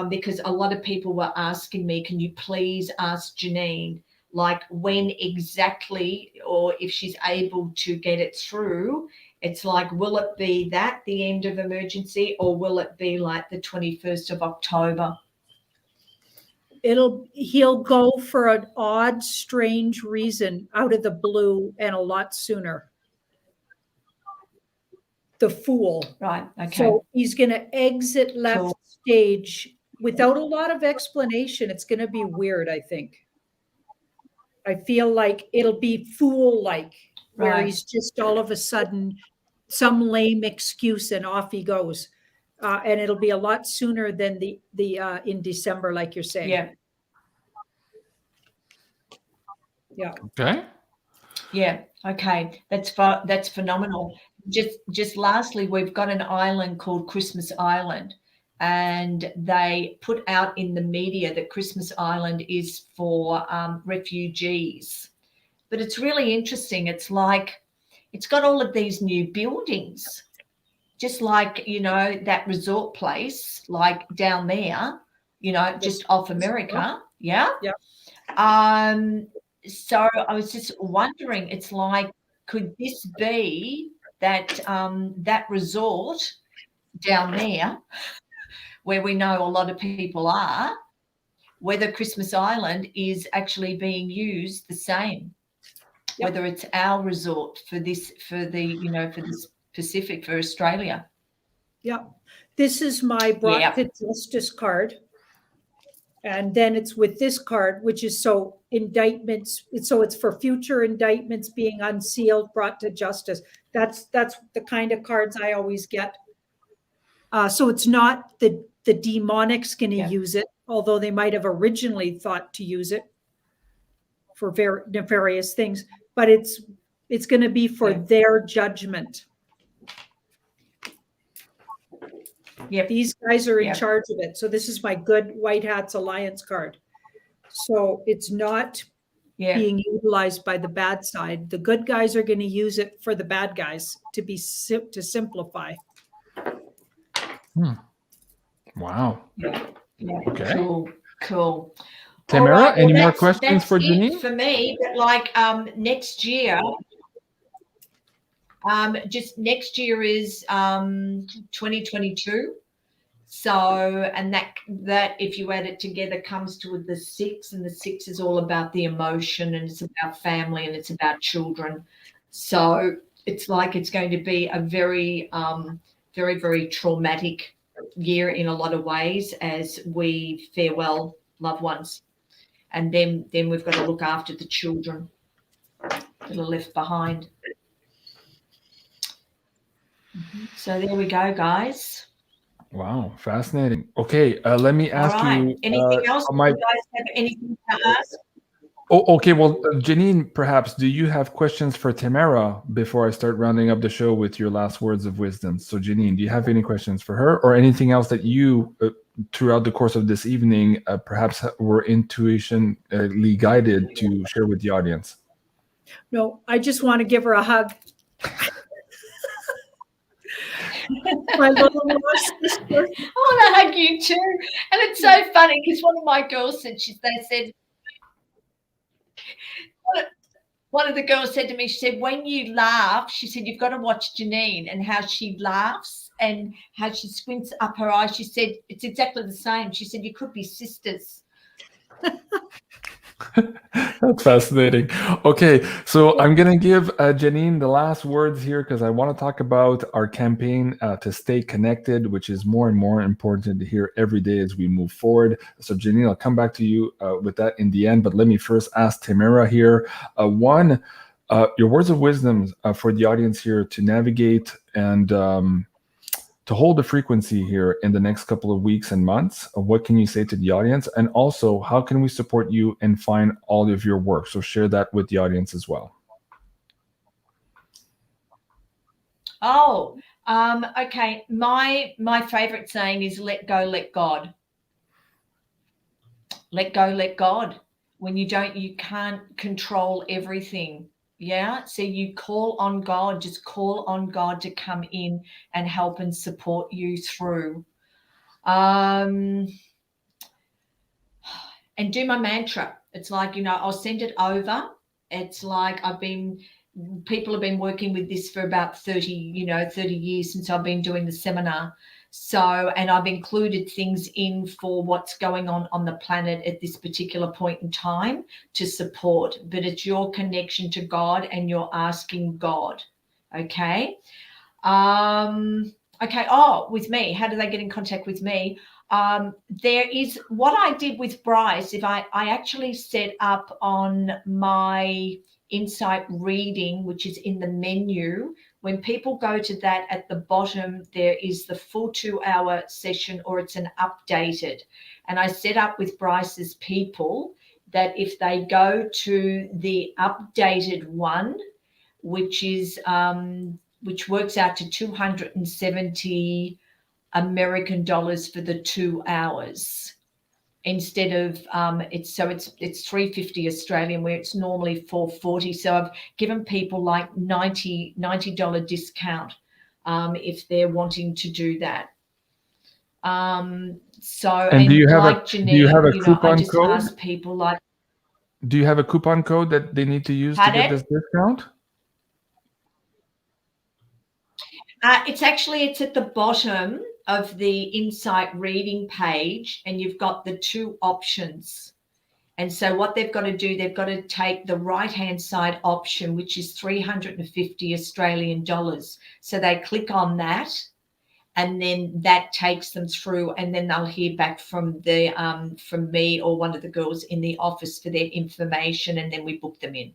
Because a lot of people were asking me, can you please ask Janine, like when exactly, or if she's able to get it through? It's like, will it be that, the end of emergency, or will it be like the 21st of October? He'll go for an odd, strange reason out of the blue and a lot sooner. The Fool. Right. Okay. So he's going to exit left stage without a lot of explanation. It's going to be weird, I think. I feel like it'll be Fool-like, where he's just all of a sudden some lame excuse and off he goes. and it'll be a lot sooner than the in December, like you're saying. Yeah. Yeah. Okay. Yeah. Okay. That's phenomenal. Just lastly, we've got an island called Christmas Island, and they put out in the media that Christmas Island is for refugees. But it's really interesting. It's like it's got all of these new buildings, just like, you know, that resort place, like down there, you know, just off America. Yeah. Yeah. So I was just wondering, it's like, could this be that that resort down there where we know a lot of people are, whether Christmas Island is actually being used the same, whether it's our resort for this, for this Pacific, for Australia. Yeah. This is my brought to justice card. And then it's with this card, which is so indictments. So it's for future indictments being unsealed, brought to justice. That's the kind of cards I always get. So it's not the demonic's going to use it, although they might have originally thought to use it for nefarious things. But it's going to be for their judgment. Yep. These guys are in charge of it. So this is my good White Hats Alliance card. So it's not being utilized by the bad side. The good guys are going to use it for the bad guys to simplify. Wow. Yeah. Okay. Cool. TEYMARA, any more questions for Janine? For me, but like next year, just next year is 2022. So, and that if you add it together comes to the 6, and the 6 is all about the emotion, and it's about family, and it's about children. So it's like it's going to be a very, very, very traumatic year in a lot of ways as we farewell loved ones. And then we've got to look after the children that are left behind. So there we go, guys. Wow, fascinating. Okay, let me ask you. Anything else? You guys have anything to ask? Oh, okay. Well, Janine, perhaps, do you have questions for TEYMARA before I start rounding up the show with your last words of wisdom? So, Janine, do you have any questions for her, or anything else that you, throughout the course of this evening, perhaps were intuitionally guided to share with the audience? No, I just want to give her a hug. My little lost sister. I want to hug you too. And it's so funny because one of my girls said, one of the girls said to me, she said, when you laugh, she said, you've got to watch Janine and how she laughs and how she squints up her eyes. She said, it's exactly the same. She said, you could be sisters. That's fascinating. Okay, so I'm going to give Janine the last words here because I want to talk about our campaign to stay connected, which is more and more important to hear every day as we move forward. So, Janine, I'll come back to you with that in the end, but let me first ask TEYMARA here. One, your words of wisdom for the audience here to navigate and to hold the frequency here in the next couple of weeks and months. What can you say to the audience? And also, how can we support you and find all of your work? So share that with the audience as well. Oh, okay. My favorite saying is let go, let God. Let go, let God. When you can't control everything. Yeah. So you call on God, just call on God to come in and help and support you through. And do my mantra. It's like, I'll send it over. It's like people have been working with this for about 30 years since I've been doing the seminar. So, and I've included things in for what's going on the planet at this particular point in time to support, but it's your connection to God and you're asking God. Okay. Okay. Oh, with me, how do they get in contact with me? There is what I did with Bryce. If I actually set up on my insight reading, which is in the menu. When people go to that, at the bottom, there is the full 2-hour session, or it's an updated. And I set up with Bryce's people that if they go to the updated one, which is which works out to 270 American dollars for the 2 hours, instead of it's 350 Australian, where it's normally 440. So I've given people like $90 discount if they're wanting to do that. And do you have like do you have a coupon I just code? ask people like, do you have a coupon code that they need to use to get this discount? It's at the bottom of the insight reading page, and you've got the 2 options. And so what they've got to do, they've got to take the right-hand side option, which is 350 Australian dollars. So they click on that, and then that takes them through, and then they'll hear back from the from me or one of the girls in the office for their information, and then we book them in.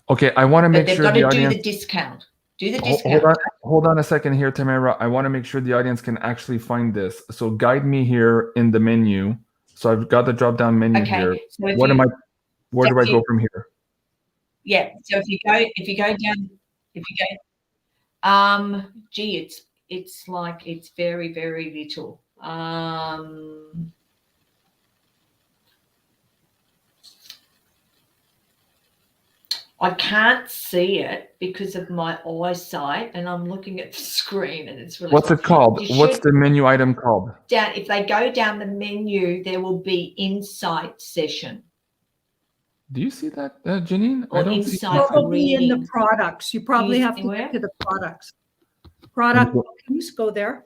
Okay, I want to make sure the audience... They've got to do the discount. Do the discount. Hold on a second here, Tamara. I want to make sure the audience can actually find this. So guide me here in the menu. So I've got the drop-down menu here. So where do I go from here? Yeah. So if you go down, gee, it's like, it's very, very little. I can't see it because of my eyesight, and I'm looking at the screen, and it's really... What's it called? What's the menu item called? If they go down the menu, there will be insight session. Do you see that, Janine? Or I don't insight see probably in the products. You probably have to get to the products. Product bookings, go there.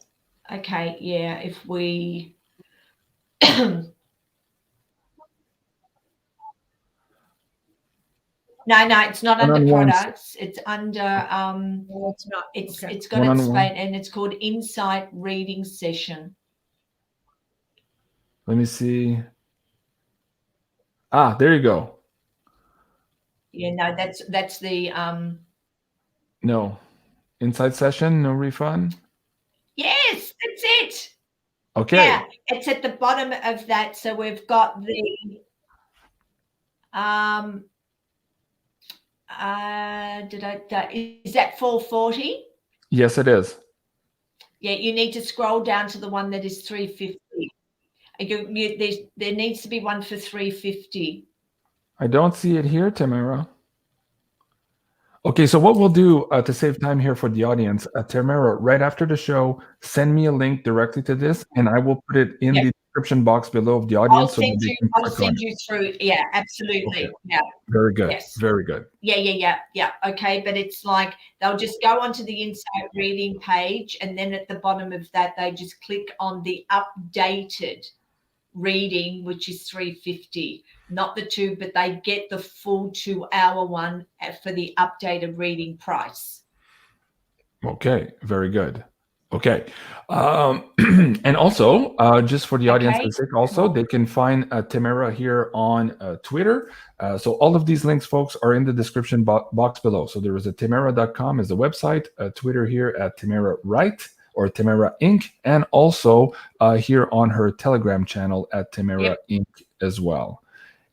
Okay, yeah, if we... No, it's not under products. It's under no, it's not. It's got its space, and it's called Insight Reading Session. Let me see. Ah, there you go. Yeah, no, that's the no. Insight session, no refund. Yes, that's it. Okay. Yeah, it's at the bottom of that. So we've got the is that 440? Yes, it is. Yeah, you need to scroll down to the one that is 350. There needs to be one for 350. I don't see it here, Tamara. Okay, so what we'll do to save time here for the audience, Tamara, right after the show, send me a link directly to this, and I will put it in the description box below of the audience. I'll send you through. Yeah, absolutely. Okay. Yeah. Very good. Yes. Very good. Yeah. Okay, but it's like they'll just go onto the insight reading page, and then at the bottom of that, they just click on the updated reading, which is 350, not the 2, but they get the full 2-hour one for the updated reading price. Okay, very good. Okay, and also just for the audience's sake, also they can find Tamara here on Twitter. So all of these links, folks, are in the description box below. So there is a Tamara.com is the website, Twitter here at Tamara Wright or Tamara Inc., and also here on her Telegram channel at Tamara Inc. as well.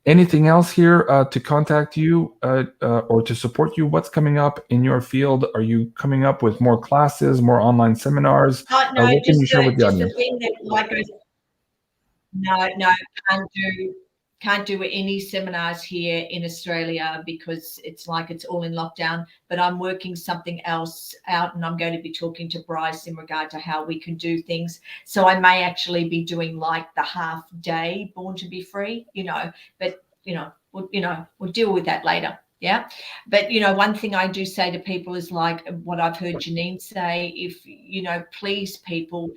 Anything else here to contact you or to support you? What's coming up in your field? Are you coming up with more classes, more online seminars? No, what can you share with the audience? The thing that, like, can't do any seminars here in Australia because it's like it's all in lockdown. But I'm working something else out, and I'm going to be talking to Bryce in regard to how we can do things. So I may actually be doing like the half day Born to Be Free, but we'll deal with that later. Yeah. But, one thing I do say to people is like what I've heard Janine say, if, please people,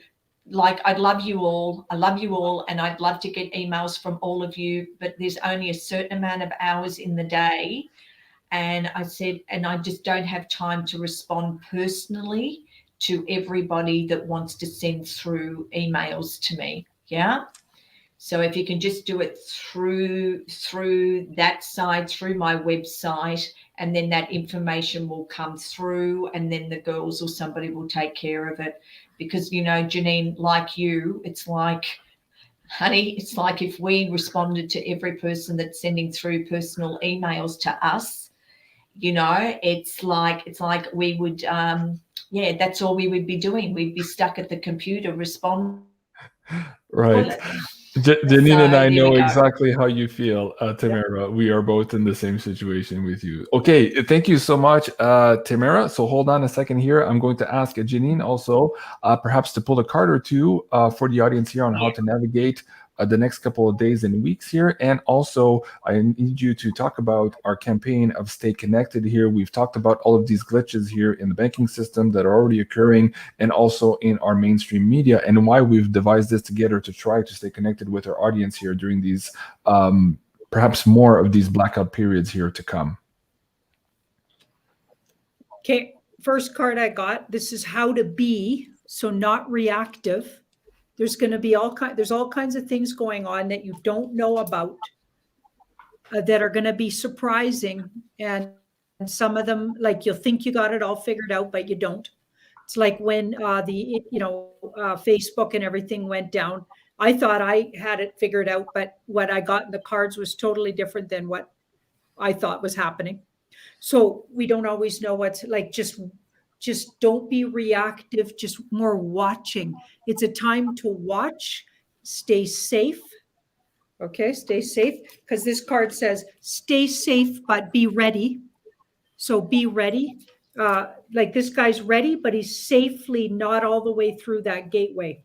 like, I love you all, and I'd love to get emails from all of you, but there's only a certain amount of hours in the day. And I said, and I just don't have time to respond personally to everybody that wants to send through emails to me. Yeah. So if you can just do it through that side, through my website, and then that information will come through, and then the girls or somebody will take care of it. Because, you know, Janine, like you, it's like, honey, it's like if we responded to every person that's sending through personal emails to us, you know, it's like we would, yeah, that's all we would be doing. We'd be stuck at the computer responding. Right. Janine and I know go. exactly how you feel, Tamara. We are both in the same situation with you. Okay, thank you so much, Tamara. So hold on a second here. I'm going to ask Janine also, perhaps to pull a card or two for the audience here on how to navigate the next couple of days and weeks here. And also, I need you to talk about our campaign of Stay Connected here. We've talked about all of these glitches here in the banking system that are already occurring, and also in our mainstream media, and why we've devised this together to try to stay connected with our audience here during these, perhaps more of these blackout periods here to come. Okay, first card I got, this is how to be, so not reactive. There's going to be all kinds of things going on that you don't know about that are going to be surprising. And some of them, like, you'll think you got it all figured out, but you don't. It's like when Facebook and everything went down. I thought I had it figured out, but what I got in the cards was totally different than what I thought was happening. So we don't always know what's like. Just don't be reactive, just more watching. It's a time to watch, stay safe. Okay, stay safe, because this card says stay safe, but be ready. So be ready. Like this guy's ready, but he's safely not all the way through that gateway.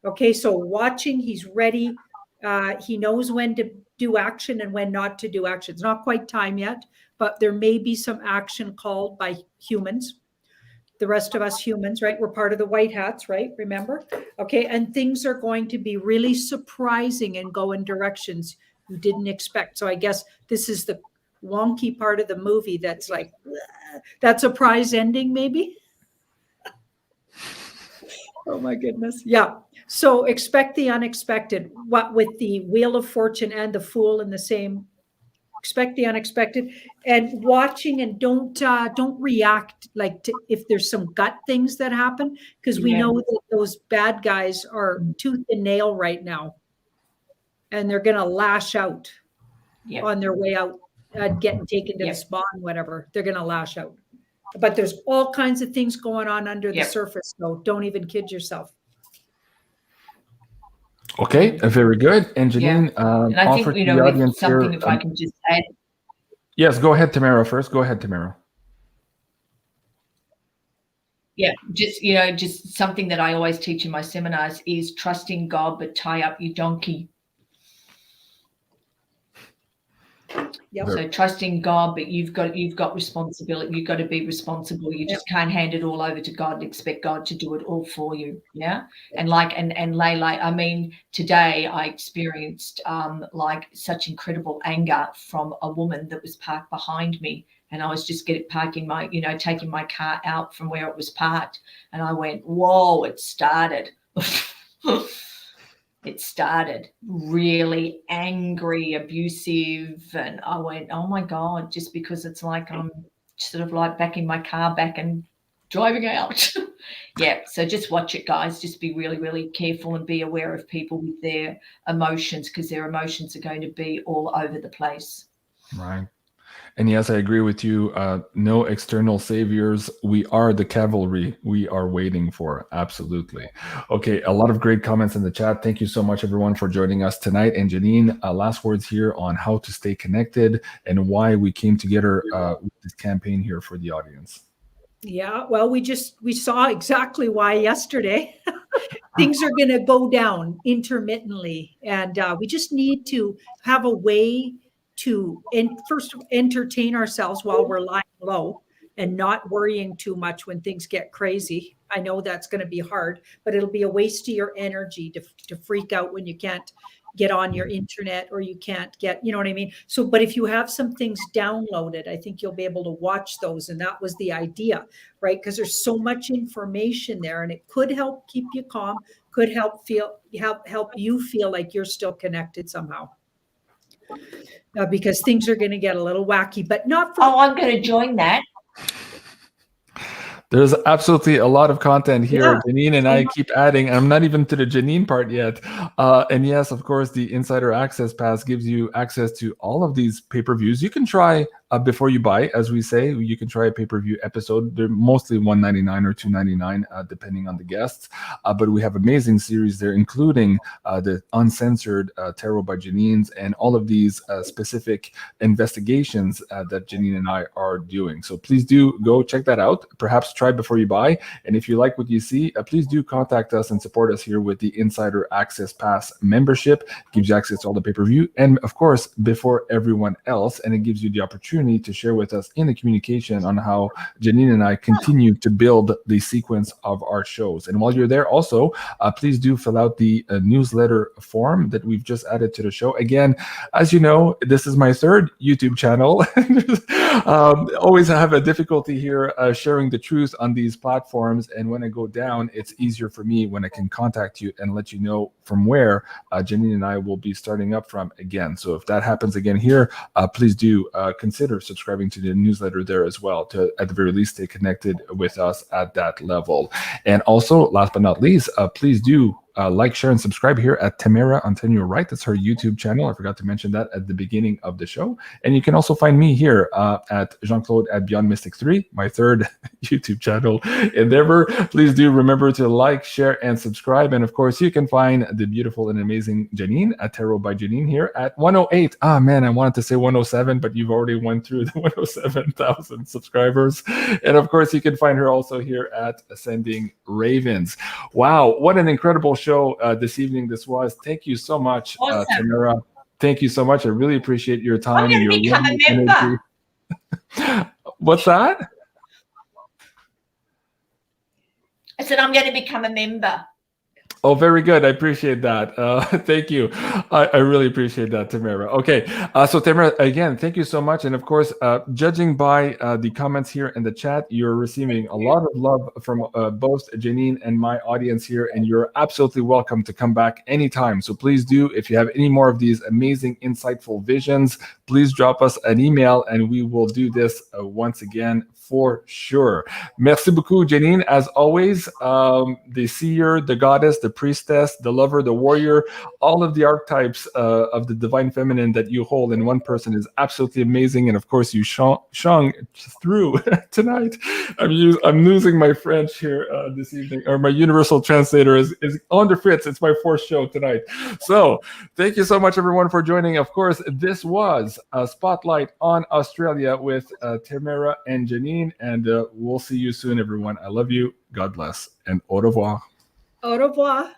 Okay, so watching, he's ready. He knows when to do action and when not to do action. It's not quite time yet, but there may be some action called by humans. The rest of us humans, right? We're part of the white hats, right? Remember? Okay. And things are going to be really surprising and go in directions you didn't expect. So I guess this is the wonky part of the movie that's like, that surprise ending, maybe. Oh my goodness. Yeah. So expect the unexpected. What with the Wheel of Fortune and the Fool in the same. Expect the unexpected, and watching, and don't react like if there's some gut things that happen, because we know that those bad guys are tooth and nail right now, and they're going to lash out on their way out, getting taken to the spa and whatever. They're going to lash out. But there's all kinds of things going on under the surface, so don't even kid yourself. Okay, very good. And Janine, and I think, you know, with something, if I can just add. Yes, go ahead, Tamara, first. Go ahead, Tamara. Yeah, just something that I always teach in my seminars is trust in God, but tie up your donkey. Yep. So trust in God, but you've got responsibility. You've got to be responsible. You just can't hand it all over to God and expect God to do it all for you. Yeah. And Layla, I mean, today I experienced like such incredible anger from a woman that was parked behind me. And I was just taking my car out from where it was parked. And I went, whoa, it started. It started really angry, abusive, and I went, oh my God, just because it's like I'm sort of like backing my car back and driving out. Yeah, so just watch it, guys. Just be really, really careful and be aware of people with their emotions, because their emotions are going to be all over the place. Right. And yes, I agree with you. No external saviors. We are the cavalry we are waiting for. Absolutely. Okay, a lot of great comments in the chat. Thank you so much, everyone, for joining us tonight. And Janine, last words here on how to stay connected and why we came together with this campaign here for the audience. Yeah, well, we saw exactly why yesterday. Things are going to go down intermittently, and we just need to have a way to first entertain ourselves while we're lying low and not worrying too much when things get crazy. I know that's going to be hard, but it'll be a waste of your energy to freak out when you can't get on your internet, or you can't get, you know what I mean? So, but if you have some things downloaded, I think you'll be able to watch those. And that was the idea, right? Because there's so much information there, and it could help keep you calm, could help you feel like you're still connected somehow. Because things are going to get a little wacky, but not for. Oh, I'm going to join that. There's absolutely a lot of content here. Yeah. Janine and I keep adding, and I'm not even to the Janine part yet. And yes, of course, the Insider Access Pass gives you access to all of these pay-per-views. You can try before you buy, as we say, you can try a pay-per-view episode. They're mostly $1.99 or $2.99, depending on the guests. But we have amazing series there, including the uncensored Tarot by Janine's and all of these specific investigations that Janine and I are doing. So please do go check that out. Perhaps try before you buy. And if you like what you see, please do contact us and support us here with the Insider Access Pass membership. It gives you access to all the pay-per-view, and of course, before everyone else. And it gives you the opportunity to share with us in the communication on how Janine and I continue to build the sequence of our shows. And while you're there also, please do fill out the newsletter form that we've just added to the show. Again, as you know, this is my third YouTube channel. Always have a difficulty here sharing the truth on these platforms. And when I go down, it's easier for me when I can contact you and let you know from where Janine and I will be starting up from again. So if that happens again here, please do consider subscribing to the newsletter there as well, to at the very least stay connected with us at that level. And also, last but not least, please do like, share, and subscribe here at TEYMARA on your right. That's her YouTube channel. I forgot to mention that at the beginning of the show. And you can also find me here at Jean-Claude at BeyondMystic 3, my third YouTube channel endeavor. Please do remember to like, share, and subscribe. And of course, you can find the beautiful and amazing Janine at Tarot by Janine here at 108. Ah, man, I wanted to say 107, but you've already went through the 107,000 subscribers. And of course, you can find her also here at Ascending Ravens. Wow, what an incredible show this evening this was. Thank you so much, Awesome. TEYMARA. Thank you so much. I really appreciate your time. I'm going to become a member. What's that? I said I'm going to become a member. Oh, very good. I appreciate that. Thank you. I really appreciate that, TEYMARA. Okay. So TEYMARA, again, thank you so much. And of course, judging by the comments here in the chat, you're receiving a lot of love from both Janine and my audience here, and you're absolutely welcome to come back anytime. So please do, if you have any more of these amazing, insightful visions, please drop us an email and we will do this once again for sure. Merci beaucoup, Janine. As always, the seer, the goddess, the priestess, the lover, the warrior, all of the archetypes of the divine feminine that you hold in one person is absolutely amazing. And of course, you shone through tonight. I'm losing my French here this evening, or my universal translator is on the fritz. It's my fourth show tonight. So thank you so much, everyone, for joining. Of course, this was a Spotlight on Australia with TEYMARA and Janine. And we'll see you soon, everyone. I love you. God bless. And au revoir. Au revoir.